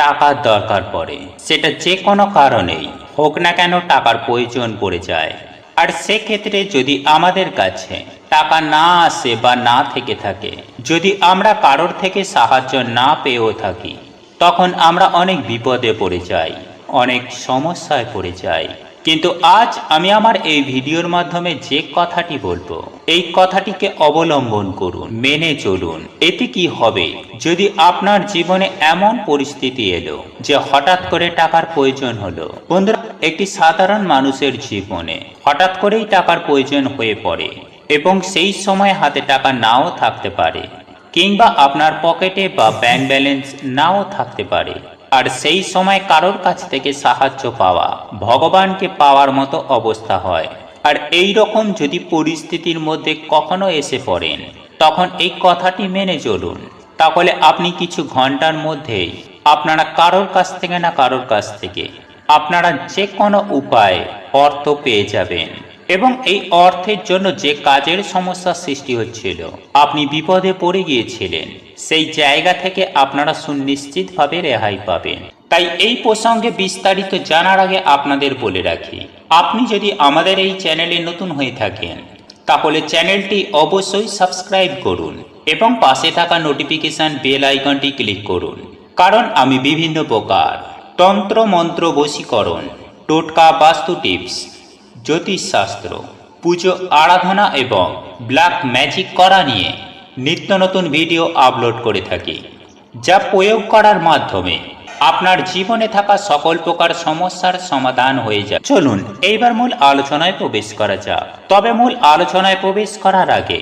টাকার দরকার পড়ে, সেটা যে কোনো কারণেই হোক না কেন টাকার প্রয়োজন পড়ে যায়। আর সেক্ষেত্রে যদি আমাদের কাছে টাকা না আসে বা না থেকে থাকে, যদি আমরা কারোর থেকে সাহায্য না পেয়েও থাকি, তখন আমরা অনেক বিপদে পড়ে যাই, অনেক সমস্যায় পড়ে যাই। কিন্তু আজ আমি আমার এই ভিডিওর মাধ্যমে যে কথাটি বলবো, এই কথাটিকে অবলম্বন করুন, মেনে চলুন। এতে কি হবে, যদি আপনার জীবনে এমন পরিস্থিতি এলো যে হঠাৎ করে টাকার প্রয়োজন হলো। বন্ধুরা, একটি সাধারণ মানুষের জীবনে হঠাৎ করেই টাকার প্রয়োজন হয়ে পড়ে এবং সেই সময় হাতে টাকা নাও থাকতে পারে, কিংবা আপনার পকেটে বা ব্যাংক ব্যালেন্স নাও থাকতে পারে। আর সেই সময় কারোর কাছ থেকে সাহায্য পাওয়া ভগবানকে পাওয়ার মতো অবস্থা হয়। আর এই রকম যদি পরিস্থিতির মধ্যে কখনো এসে পড়েন, তখন এই কথাটি মেনে চলুন। তাহলে আপনি কিছু ঘন্টার মধ্যেই আপনারা কারোর কাছ থেকে না কারোর কাছ থেকে আপনারা যে কোনো উপায়ে অর্থ পেয়ে যাবেন। এবং এই অর্থের জন্য যে কাজের সমস্যা সৃষ্টি হচ্ছিল, আপনি বিপদে পড়ে গিয়েছিলেন, সেই জায়গা থেকে আপনারা সুনিশ্চিতভাবে রেহাই পাবেন। তাই এই প্রসঙ্গে বিস্তারিত জানার আগে আপনাদের বলে রাখি, আপনি যদি আমাদের এই চ্যানেলে নতুন হয়ে থাকেন তাহলে চ্যানেলটি অবশ্যই সাবস্ক্রাইব করুন এবং পাশে থাকা নোটিফিকেশন বেল আইকনটি ক্লিক করুন। কারণ আমি বিভিন্ন প্রকার তন্ত্র মন্ত্র বশীকরণ, টোটকা, বাস্তু টিপস, জ্যোতিষশাস্ত্র, পুজো আরাধনা এবং ব্ল্যাক ম্যাজিক করা নিয়ে নিত্য নতুন ভিডিও আপলোড করে থাকি, যা প্রয়োগ করার মাধ্যমে আপনার জীবনে থাকা সকল প্রকার সমস্যার সমাধান হয়ে যায়। চলুন এইবার মূল আলোচনায় প্রবেশ করা যাক। তবে মূল আলোচনায় প্রবেশ করার আগে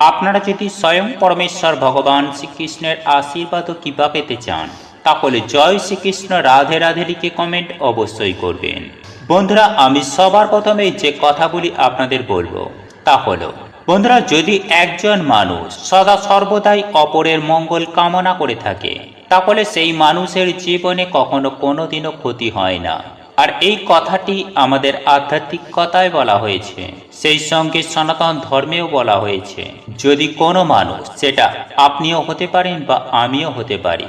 আপনারা যদি স্বয়ং পরমেশ্বর ভগবান শ্রীকৃষ্ণের আশীর্বাদ ও কৃপা পেতে চান, তাহলে জয় শ্রীকৃষ্ণ, রাধে রাধে লিখে কমেন্ট অবশ্যই করবেন। বন্ধুরা, আমি সবার প্রথমে যে কথাগুলি আপনাদের বলবো তা হলো, বন্ধুরা, যদি একজন মানুষ সদা সর্বদাই অপরের মঙ্গল কামনা করে থাকে, তাহলে সেই মানুষের জীবনে কখনো কোনোদিনও ক্ষতি হয় না। আর এই কথাটি আমাদের আধ্যাত্মিকতায় বলা হয়েছে, সেই সঙ্গে সনাতন ধর্মেও বলা হয়েছে। যদি কোনো মানুষ, সেটা আপনিও হতে পারেন বা আমিও হতে পারি,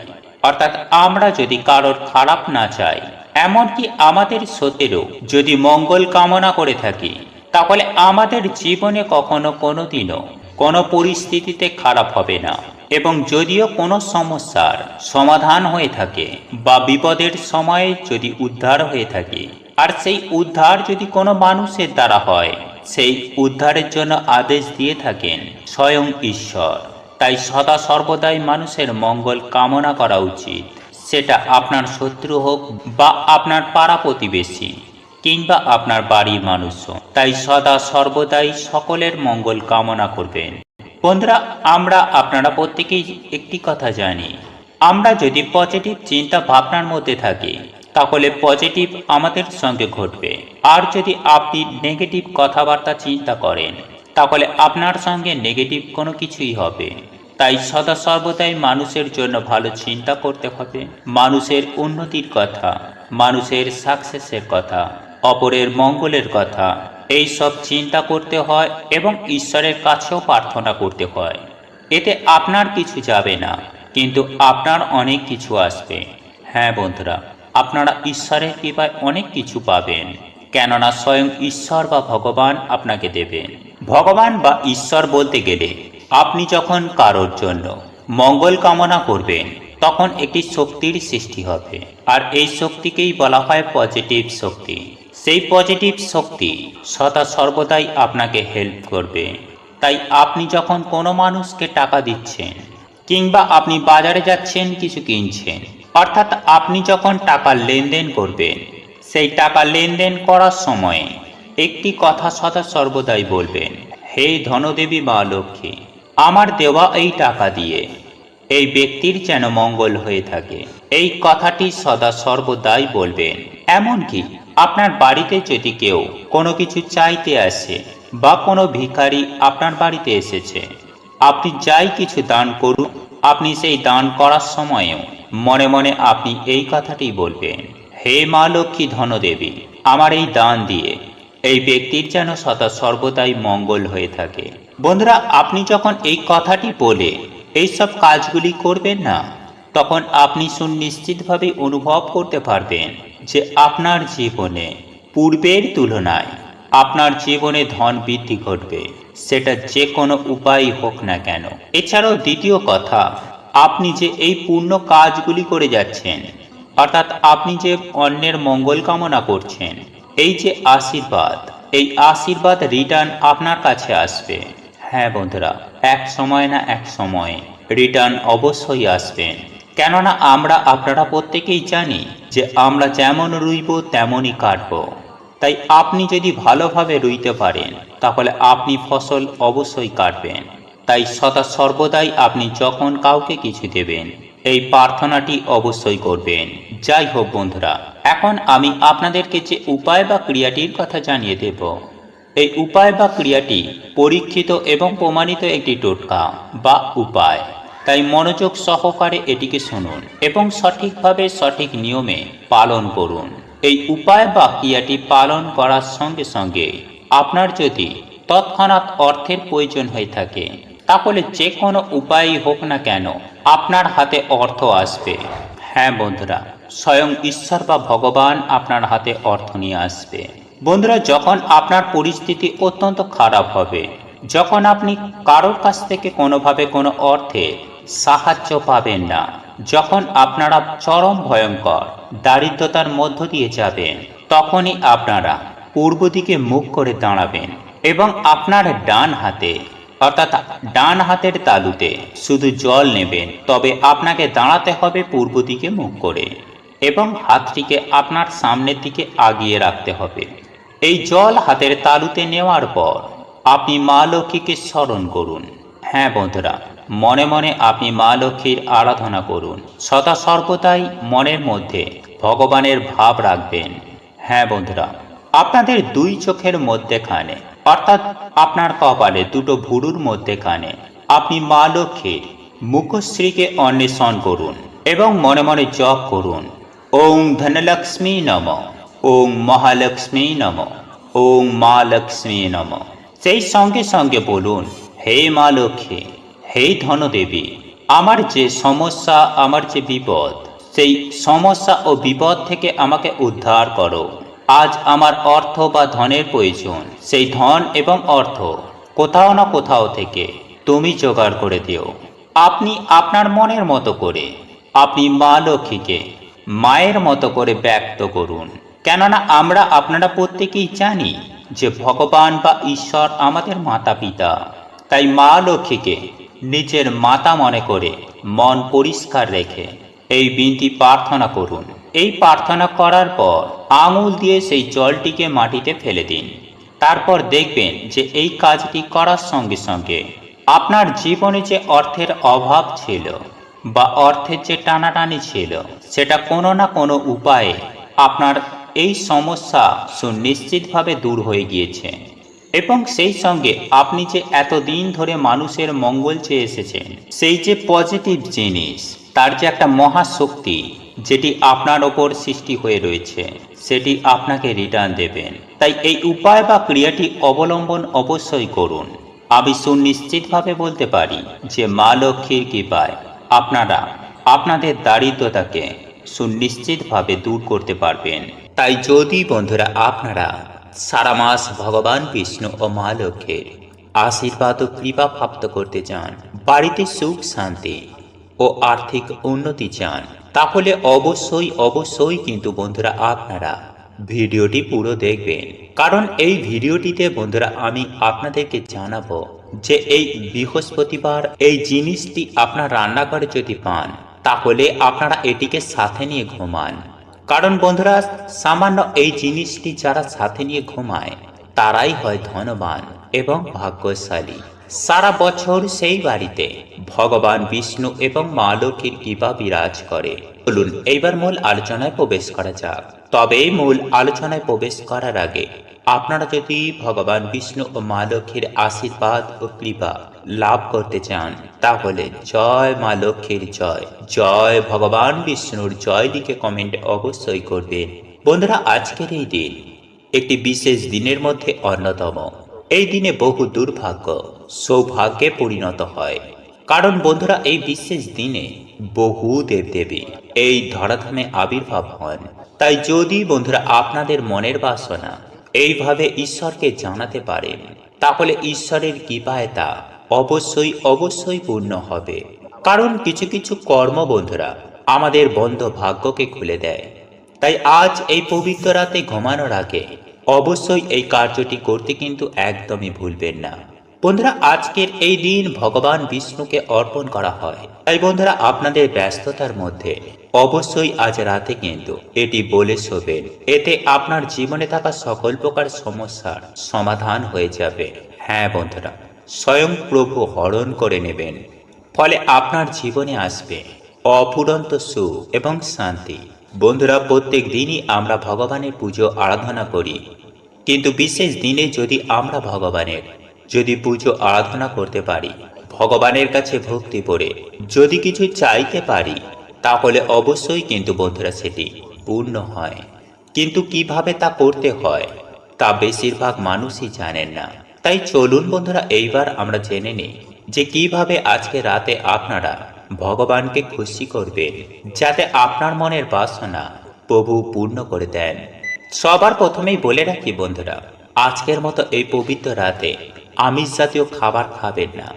অর্থাৎ আমরা যদি কারোর খারাপ না চাই, এমনকি আমাদের সত্যেরও যদি মঙ্গল কামনা করে থাকি, তাহলে আমাদের জীবনে কখনো কোনোদিনও কোনো পরিস্থিতিতে খারাপ হবে না। এবং যদিও কোনো সমস্যার সমাধান হয়ে থাকে বা বিপদের সময়ে যদি উদ্ধার হয়ে থাকে, আর সেই উদ্ধার যদি কোনো মানুষের দ্বারা হয়, সেই উদ্ধারের জন্য আদেশ দিয়ে থাকেন স্বয়ং ঈশ্বর। তাই সদা সর্বদাই মানুষের মঙ্গল কামনা করা উচিত। সেটা আপনার শত্রু হোক বা আপনার পাড়া প্রতিবেশী কিংবা আপনার বাড়ির মানুষ, তাই সদা সর্বদাই সকলের মঙ্গল কামনা করবেন। বন্ধুরা, আপনারা প্রত্যেকেই একটি কথা জানি, আমরা যদি পজিটিভ চিন্তা ভাবনার মধ্যে থাকি তাহলে পজিটিভ আমাদের সঙ্গে ঘটবে, আর যদি আপনি নেগেটিভ কথাবার্তা চিন্তা করেন তাহলে আপনার সঙ্গে নেগেটিভ কোনো কিছুই হবে। তাই সদা সর্বদাই মানুষের জন্য ভালো চিন্তা করতে হবে, মানুষের উন্নতির কথা, মানুষের সাকসেসের কথা, অপরের মঙ্গলের কথা, এই সব চিন্তা করতে হয় এবং ঈশ্বরের কাছেও প্রার্থনা করতে হয়। এতে আপনার কিছু যাবে না, কিন্তু আপনার অনেক কিছু আসবে। হ্যাঁ বন্ধুরা, আপনারা ঈশ্বরের কৃপায় অনেক কিছু পাবেন, কেননা স্বয়ং ঈশ্বর বা ভগবান আপনাকে দেবেন। ভগবান বা ঈশ্বর বলতে গেলে আপনি যখন কারোর জন্য মঙ্গল কামনা করবেন তখন একটি শক্তির সৃষ্টি হবে, আর এই শক্তিকেই বলা হয় পজিটিভ শক্তি। সেই পজিটিভ শক্তি সদা সর্বদাই আপনাকে হেল্প করবে। তাই আপনি যখন কোনো মানুষকে টাকা দিচ্ছেন কিংবা আপনি বাজারে যাচ্ছেন কিছু কিনছেন, অর্থাৎ আপনি যখন টাকা লেনদেন করবেন, সেই টাকা লেনদেন করার সময়ে একটি কথা সদা সর্বদাই বলবেন, হে ধনদেবী মা লক্ষ্মী, আমার দেওয়া এই টাকা দিয়ে এই ব্যক্তির যেন মঙ্গল হয়ে থাকে। এই কথাটি সদা সর্বদাই বলবেন। এমনকি আপনার বাড়িতে যদি কেউ কোনো কিছু চাইতে আসে বা কোনো ভিখারি আপনার বাড়িতে এসেছে, আপনি যাই কিছু দান করুন, আপনি সেই দান করার সময়ও মনে মনে আপনি এই কথাটি বলবেন, হে মা লক্ষ্মী ধনদেবী, আমার এই দান দিয়ে এই ব্যক্তির যেন সদা সর্বদাই মঙ্গল হয়ে থাকে। বন্ধুরা, আপনি যখন এই কথাটি বলে এইসব কাজগুলি করবেন না, তখন আপনি সুনিশ্চিতভাবে অনুভব করতে পারবেন যে আপনার জীবনে পূর্বের তুলনায় আপনার জীবনে ধন বৃদ্ধি ঘটবে, সেটা যে কোনো উপায় হোক না কেন। এছাড়াও দ্বিতীয় কথা, আপনি যে এই পূর্ণ কাজগুলি করে যাচ্ছেন, অর্থাৎ আপনি যে অন্যের মঙ্গল কামনা করছেন, এই যে আশীর্বাদ, এই আশীর্বাদ রিটার্ন আপনার কাছে আসবে। হ্যাঁ বন্ধুরা, এক সময় না এক সময় রিটার্ন অবশ্যই আসবেন, কেননা আপনারা প্রত্যেকেই জানি যে আমরা যেমন রুইব তেমনই কাটব। তাই আপনি যদি ভালোভাবে রুইতে পারেন তাহলে আপনি ফসল অবশ্যই কাটবেন। তাই সদা সর্বদাই আপনি যখন কাউকে কিছু দেবেন, এই প্রার্থনাটি অবশ্যই করবেন। যাই হোক বন্ধুরা, এখন আমি আপনাদেরকে যে উপায় বা ক্রিয়াটির কথা জানিয়ে দেব, এই উপায় বা ক্রিয়াটি পরীক্ষিত এবং প্রমাণিত একটি টোটকা বা উপায়। তাই মনোযোগ সহকারে এটিকে শুনুন এবং সঠিকভাবে সঠিক নিয়মে পালন করুন। এই উপায় বা ক্রিয়াটি পালন করার সঙ্গে সঙ্গে আপনার যদি তৎক্ষণাৎ অর্থের প্রয়োজন হয়ে থাকে, তাহলে যে কোনো উপায়ই হোক না কেন আপনার হাতে অর্থ আসবে। হ্যাঁ বন্ধুরা, স্বয়ং ঈশ্বর বা ভগবান আপনার হাতে অর্থ নিয়ে আসবে। বন্ধুরা, যখন আপনার পরিস্থিতি অত্যন্ত খারাপ হবে, যখন আপনি কারোর কাছ থেকে কোনোভাবে কোনো অর্থে সাহায্য পাবেন না, যখন আপনারা চরম ভয়ঙ্কর দারিদ্রতার মধ্য দিয়ে যাবেন, তখনই আপনারা পূর্ব দিকে মুখ করে দাঁড়াবেন এবং আপনার ডান হাতে, অর্থাৎ ডান হাতের তালুতে শুধু জল নেবেন। তবে আপনাকে দাঁড়াতে হবে পূর্ব দিকে মুখ করে এবং হাতটিকে আপনার সামনের দিকে আগিয়ে রাখতে হবে। এই জল হাতের তালুতে নেওয়ার পর আপনি মা লক্ষ্মীকে স্মরণ করুন। হ্যাঁ বন্ধুরা, মনে মনে আপনি মা লক্ষ্মীর আরাধনা করুন। সদা সর্বদাই মনের মধ্যে ভগবানের ভাব রাখবেন। হ্যাঁ বন্ধুরা, আপনাদের দুই চোখের মধ্যেখানে, অর্থাৎ আপনার কপালে দুটো ভুরুর মধ্যেখানে আপনি মা লক্ষ্মীর মুখশ্রীকে অন্বেষণ করুন এবং মনে মনে জপ করুন, ওং ধনলক্ষ্মী নমঃ, ওং মহালক্ষ্মী নমঃ, ওং মা লক্ষ্মী নমঃ। সেই সঙ্গে সঙ্গে বলুন, হে মা লক্ষ্মী, হে ধনদেবী, আমার যে সমস্যা, আমার যে বিপদ, সেই সমস্যা ও বিপদ থেকে আমাকে উদ্ধার করো। আজ আমার অর্থ বা ধনের প্রয়োজন, সেই ধন এবং অর্থ কোথাও না কোথাও থেকে তুমি জোগাড় করে দিও। আপনি আপনার মনের মতো করে আপনি মা লক্ষ্মীকে মায়ের মতো করে ব্যক্ত করুন, কেননা আপনারা প্রত্যেকেই জানি যে ভগবান বা ঈশ্বর আমাদের মাতা পিতা। তাই মা লক্ষ্মীকে নিজের মাতা মনে করে মন পরিষ্কার রেখে এই বিনতি প্রার্থনা করুন। এই প্রার্থনা করার পর আঙুল দিয়ে সেই জলটিকে মাটিতে ফেলে দিন। তারপর দেখবেন যে এই কাজটি করার সঙ্গে সঙ্গে আপনার জীবনে যে অর্থের অভাব ছিল বা অর্থের যে টানাটানি ছিল, সেটা কোনো না কোনো উপায়ে আপনার এই সমস্যা সুনিশ্চিতভাবে দূর হয়ে গিয়েছে। এবং সেই সঙ্গে আপনি যে এতদিন ধরে মানুষের মঙ্গল চেয়ে এসেছেন, সেই যে পজিটিভ জিনিস, তার যে একটা মহাশক্তি যেটি আপনার ওপর সৃষ্টি হয়ে রয়েছে, সেটি আপনাকে রিটার্ন দেবেন। তাই এই উপায় বা ক্রিয়াটি অবলম্বন অবশ্যই করুন। আমি সুনিশ্চিতভাবে বলতে পারি যে মা লক্ষ্মীর কৃপায় আপনারা আপনাদের দারিদ্রতাকে সুনিশ্চিতভাবে দূর করতে পারবেন। তাই যদি বন্ধুরা আপনারা সারা মাস ভগবান বিষ্ণু ও মা লক্ষ্মীর আশীর্বাদ ও কৃপা প্রাপ্ত করতে চান, বাড়িতে সুখ শান্তি ও আর্থিক উন্নতি চান, তাহলে অবশ্যই কিন্তু বন্ধুরা আপনারা ভিডিওটি পুরো দেখবেন। কারণ এই ভিডিওটিতে বন্ধুরা আমি আপনাদেরকে জানাবো যে এই বৃহস্পতিবার এই জিনিসটি আপনার রান্নাঘরে যদি পান, তাহলে আপনারা এটিকে সাথে নিয়ে ঘুমান। কারণ বন্ধুরা সামান্য এই জিনিসটি যারা সাথে নিয়ে ঘুমায়, তারাই হয় ধনবান এবং ভাগ্যশালী। সারা বছর সেই বাড়িতে ভগবান বিষ্ণু এবং মা লক্ষ্মীর কৃপা বিরাজ করে। চলুন এইবার মূল আলোচনায় প্রবেশ করা যাক। তবে মূল আলোচনায় প্রবেশ করার আগে আপনারা যদি ভগবান বিষ্ণু ও মা লক্ষ্মীর আশীর্বাদ ও কৃপা লাভ করতে চান, তাহলে জয় মা লক্ষ্মীর জয়, জয় ভগবান বিষ্ণুর জয় লিখে কমেন্টে অবশ্যই করবেন। বন্ধুরা আজকের এই দিন একটি বিশেষ দিনের মধ্যে অন্যতম। এই দিনে বহু দুর্ভাগ্য সৌভাগ্যে পরিণত হয়। কারণ বন্ধুরা এই বিশেষ দিনে বহু দেবদেবী এই ধরাধামে আবির্ভাব হন। তাই যদি বন্ধুরা আপনাদের মনের বাসনা এইভাবে ঈশ্বরকে জানাতে পারেন, তাহলে ঈশ্বরের কৃপায় তা অবশ্যই পূর্ণ হবে। কারণ কিছু কিছু কর্ম বন্ধুরা আমাদের বন্ধ ভাগ্যকে খুলে দেয়। তাই আজ এই পবিত্র রাতে ঘুমানোর আগে অবশ্যই এই কার্যটি করতে কিন্তু একদমই ভুলবেন না। বন্ধুরা আজকের এই দিন ভগবান বিষ্ণুকে অর্পণ করা হয়। তাই বন্ধুরা আপনাদের ব্যস্ততার মধ্যে অবশ্যই আজ রাতে কিন্তু এটি বলে শোবেন। এতে আপনার জীবনে থাকা সকল প্রকার সমস্যার সমাধান হয়ে যাবে। হ্যাঁ বন্ধুরা, স্বয়ং প্রভু হরণ করে নেবেন। ফলে আপনার জীবনে আসবে অফুরন্ত সুখ এবং শান্তি। বন্ধুরা প্রত্যেক দিনই আমরা ভগবানের পুজো আরাধনা করি, কিন্তু বিশেষ দিনে যদি আমরা ভগবানের পুজো আরাধনা করতে পারি, ভগবানের কাছে ভক্তি করে যদি কিছু চাইতে পারি, তাহলে অবশ্যই কিন্তু বন্ধুরা সেটি পূর্ণ হয়। কিন্তু কিভাবে তা করতে হয় তা বেশিরভাগ মানুষই জানেন না। তাই চলুন বন্ধুরা এইবার আমরা জেনে নিই যে কিভাবে আজকে রাতে আপনারা ভগবানকে খুশি করবেন, যাতে আপনার মনের বাসনা প্রভু পূর্ণ করে দেন। সবার প্রথমেই বলে রাখি বন্ধুরা, আজকের মতো এই পবিত্র রাতে আমিষ জাতীয় খাবার খাবেন না।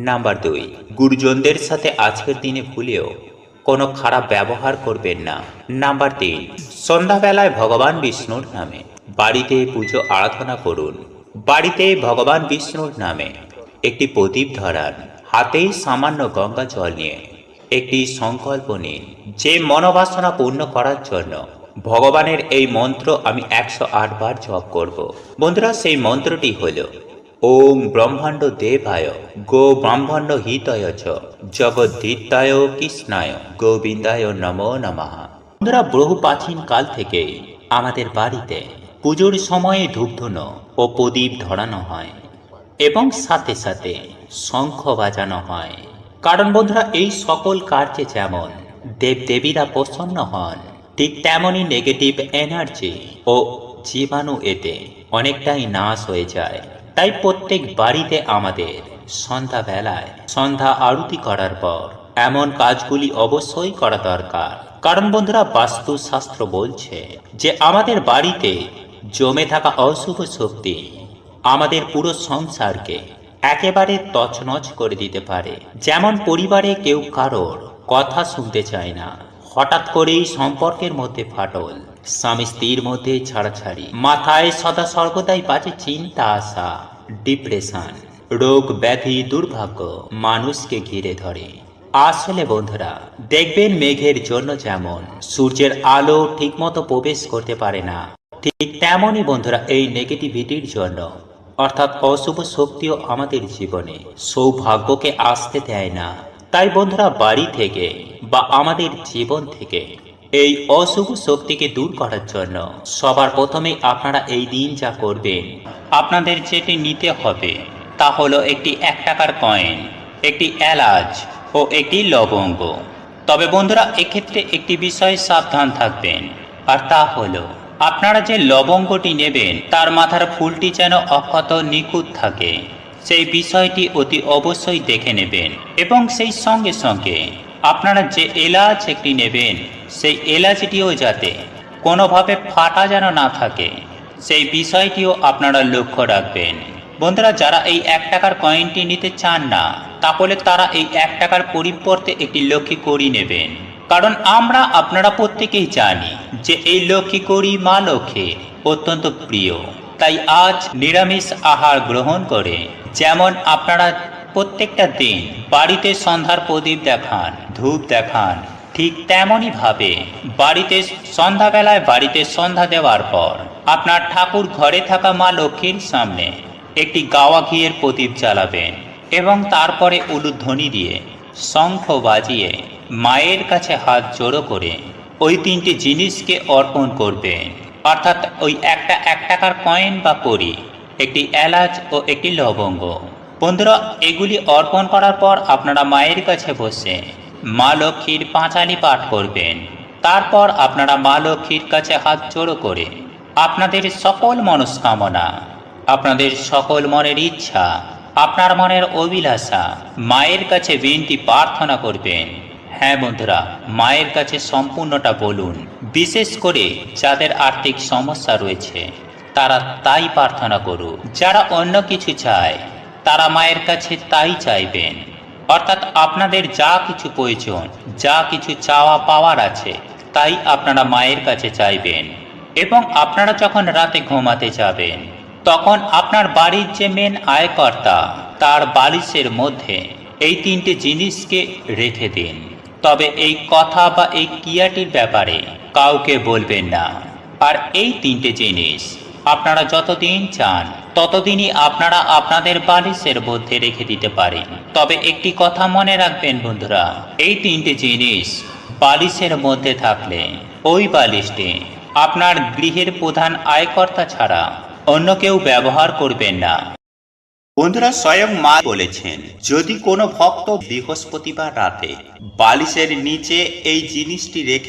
নাম্বার 2, গুরুজনদের সাথে আজকের দিনে ভুলেও কোনো খারাপ ব্যবহার করবেন না। নাম্বার 3, সন্ধ্যাবেলায় ভগবান বিষ্ণুর নামে বাড়িতে পুজো আরাধনা করুন। বাড়িতে ভগবান বিষ্ণুর নামে একটি প্রদীপ ধরান। হাতেই সামান্য গঙ্গা জল নিয়ে একটি সংকল্প নিন যে মনোবাসনা পূর্ণ করার জন্য ভগবানের এই মন্ত্র আমি 108 বার জপ করব। বন্ধুরা সেই মন্ত্রটি হল ওম ব্রহ্মাণ্ড দেবায় গো ব্রাহ্মণ্য হিতয় চ জগদ্ধিতায় কৃষ্ণায় গোবিন্দায় নমো নমঃ। বন্ধুরা বহু প্রাচীন কাল থেকে আমাদের বাড়িতে পুজোর সময়ে ধূপধুনো ও প্রদীপ ধরানো হয় এবং সাথে সাথে শঙ্খ বাজানো হয়। কারণ বন্ধুরা এই সকল কার্যে যেমন দেবদেবীরা প্রসন্ন হন, ঠিক তেমনই নেগেটিভ এনার্জি ও জীবাণু এতে অনেকটাই নাশ হয়ে যায়। তাই প্রত্যেক বাড়িতে আমাদের সন্ধ্যাবেলায় সন্ধ্যা আরতি করার পর এমন কাজগুলি অবশ্যই করা দরকার। কারণ বন্ধুরা বাস্তুশাস্ত্র বলছে যে আমাদের বাড়িতে জমে থাকা অশুভ শক্তি আমাদের পুরো সংসারকে একেবারে তছনছ করে দিতে পারে। যেমন পরিবারে কেউ কারোর কথা শুনতে চায় না, হঠাৎ করেই সম্পর্কের মধ্যে ফাটল, স্বামী স্ত্রীর মধ্যে ছাড়াছাড়ি, মাথায় সদা সর্বদাই বাজে চিন্তা আসা, ডিপ্রেশন, রোগ ব্যাধি দুর্ভাগ্য মানুষকে ঘিরে ধরে। আসলে বন্ধুরা, দেখবেন মেঘের জন্য যেমন সূর্যের আলো ঠিকমতো প্রবেশ করতে পারে না, ঠিক তেমনই বন্ধুরা এই নেগেটিভিটির জন্য অর্থাৎ অশুভ শক্তিও আমাদের জীবনে সৌভাগ্যকে আসতে দেয় না। তাই বন্ধুরা, বাড়ি থেকে বা আমাদের জীবন থেকে এই অশুভ শক্তিকে দূর করার জন্য সবার প্রথমে আপনারা এই দিন যা করবেন, আপনাদের যেটি নিতে হবে তা হলো একটি 1 টাকার কয়েন, একটি এলাচ ও একটি লবঙ্গ। তবে বন্ধুরা, এক্ষেত্রে একটি বিষয়ে সাবধান থাকবেন, আর তা হলো আপনারা যে লবঙ্গটি নেবেন তার মাথার ফুলটি যেন অক্ষত নিখুঁত থাকে, সেই বিষয়টি অতি অবশ্যই দেখে নেবেন। এবং সেই সঙ্গে সঙ্গে আপনারা যে এলাচ একটি নেবেন সেই এলাচটিও যাতে কোনোভাবে ফাটা যেন না থাকে, সেই বিষয়টিও আপনারা লক্ষ্য রাখবেন। বন্ধুরা, যারা এই 1 টাকার কয়েনটি নিতে চান না, তাহলে তারা এই 1 টাকার পরিবর্তে একটি লক্ষ্মী কড়ি নেবেন। কারণ আমরা আপনারা প্রত্যেকেই জানি যে এই লক্ষ্মী কড়ি মা লক্ষ্মীর অত্যন্ত প্রিয়। তাই আজ নিরামিষ আহার গ্রহণ করে যেমন আপনারা প্রত্যেকটা দিন বাড়িতে সন্ধ্যার প্রদীপ দেখান, ধূপ দেখান, ঠিক তেমনই ভাবে বাড়িতে সন্ধ্যাবেলায় বাড়িতে সন্ধ্যা দেওয়ার পর আপনার ঠাকুর ঘরে থাকা মা লক্ষ্মীর সামনে একটি গাওয়া ঘিয়ের প্রদীপ জ্বালাবেন এবং তারপরে উলুধ্বনি দিয়ে শঙ্খ বাজিয়ে মায়ের কাছে হাত জোড়ো করে ওই 3টি জিনিসকে অর্পণ করবেন। অর্থাৎ ওই 1 টাকার কয়েন বা কড়ি, একটি এলাচ ও একটি লবঙ্গ। বন্ধুরা, এগুলি অর্পণ করার পর আপনারা মায়ের কাছে বসে মা লক্ষ্মীর পাঁচালি পাঠ করবেন। তারপর আপনারা মা লক্ষ্মীর কাছে হাত জোড়ো করে আপনাদের সকল মনস্কামনা, আপনাদের সকল মনের ইচ্ছা, আপনার মনের অভিলাষা মায়ের কাছে বিনতি প্রার্থনা করবেন। হ্যাঁ বন্ধুরা, মায়ের কাছে সম্পূর্ণটা বলুন। বিশেষ করে যাদের আর্থিক সমস্যা রয়েছে তারা তাই প্রার্থনা করুক। যারা অন্য কিছু চায় তারা মায়ের কাছে তাই চাইবেন। অর্থাৎ আপনাদের যা কিছু প্রয়োজন, যা কিছু চাওয়া পাওয়ার আছে, তাই আপনারা মায়ের কাছে চাইবেন। এবং আপনারা যখন রাতে ঘুমাতে যাবেন তখন আপনার বাড়ির যে মেন আয়কর্তা তার বালিশের মধ্যে এই 3টে জিনিসকে রেখে দিন। তবে এই কথা বা এই ক্রিয়াটির ব্যাপারে কাউকে বলবেন না। আর এই 3টে জিনিস আপনারা যতদিন চান ততদিনই আপনারা আপনাদের বালিশের মধ্যে রেখে দিতে পারেন। তবে একটি কথা মনে রাখবেন বন্ধুরা, এই 3টে জিনিস বালিশের মধ্যে থাকলে ওই বালিশটি আপনার গৃহের প্রধান আয়কর্তা ছাড়া অন্য কেউ ব্যবহার করবেন না। বন্ধুরা, স্বয়ং মা বলেছেন, যদি কোনো ভক্ত বৃহস্পতিবার রাতে বালিশের নিচে এই জিনিসটি রেখে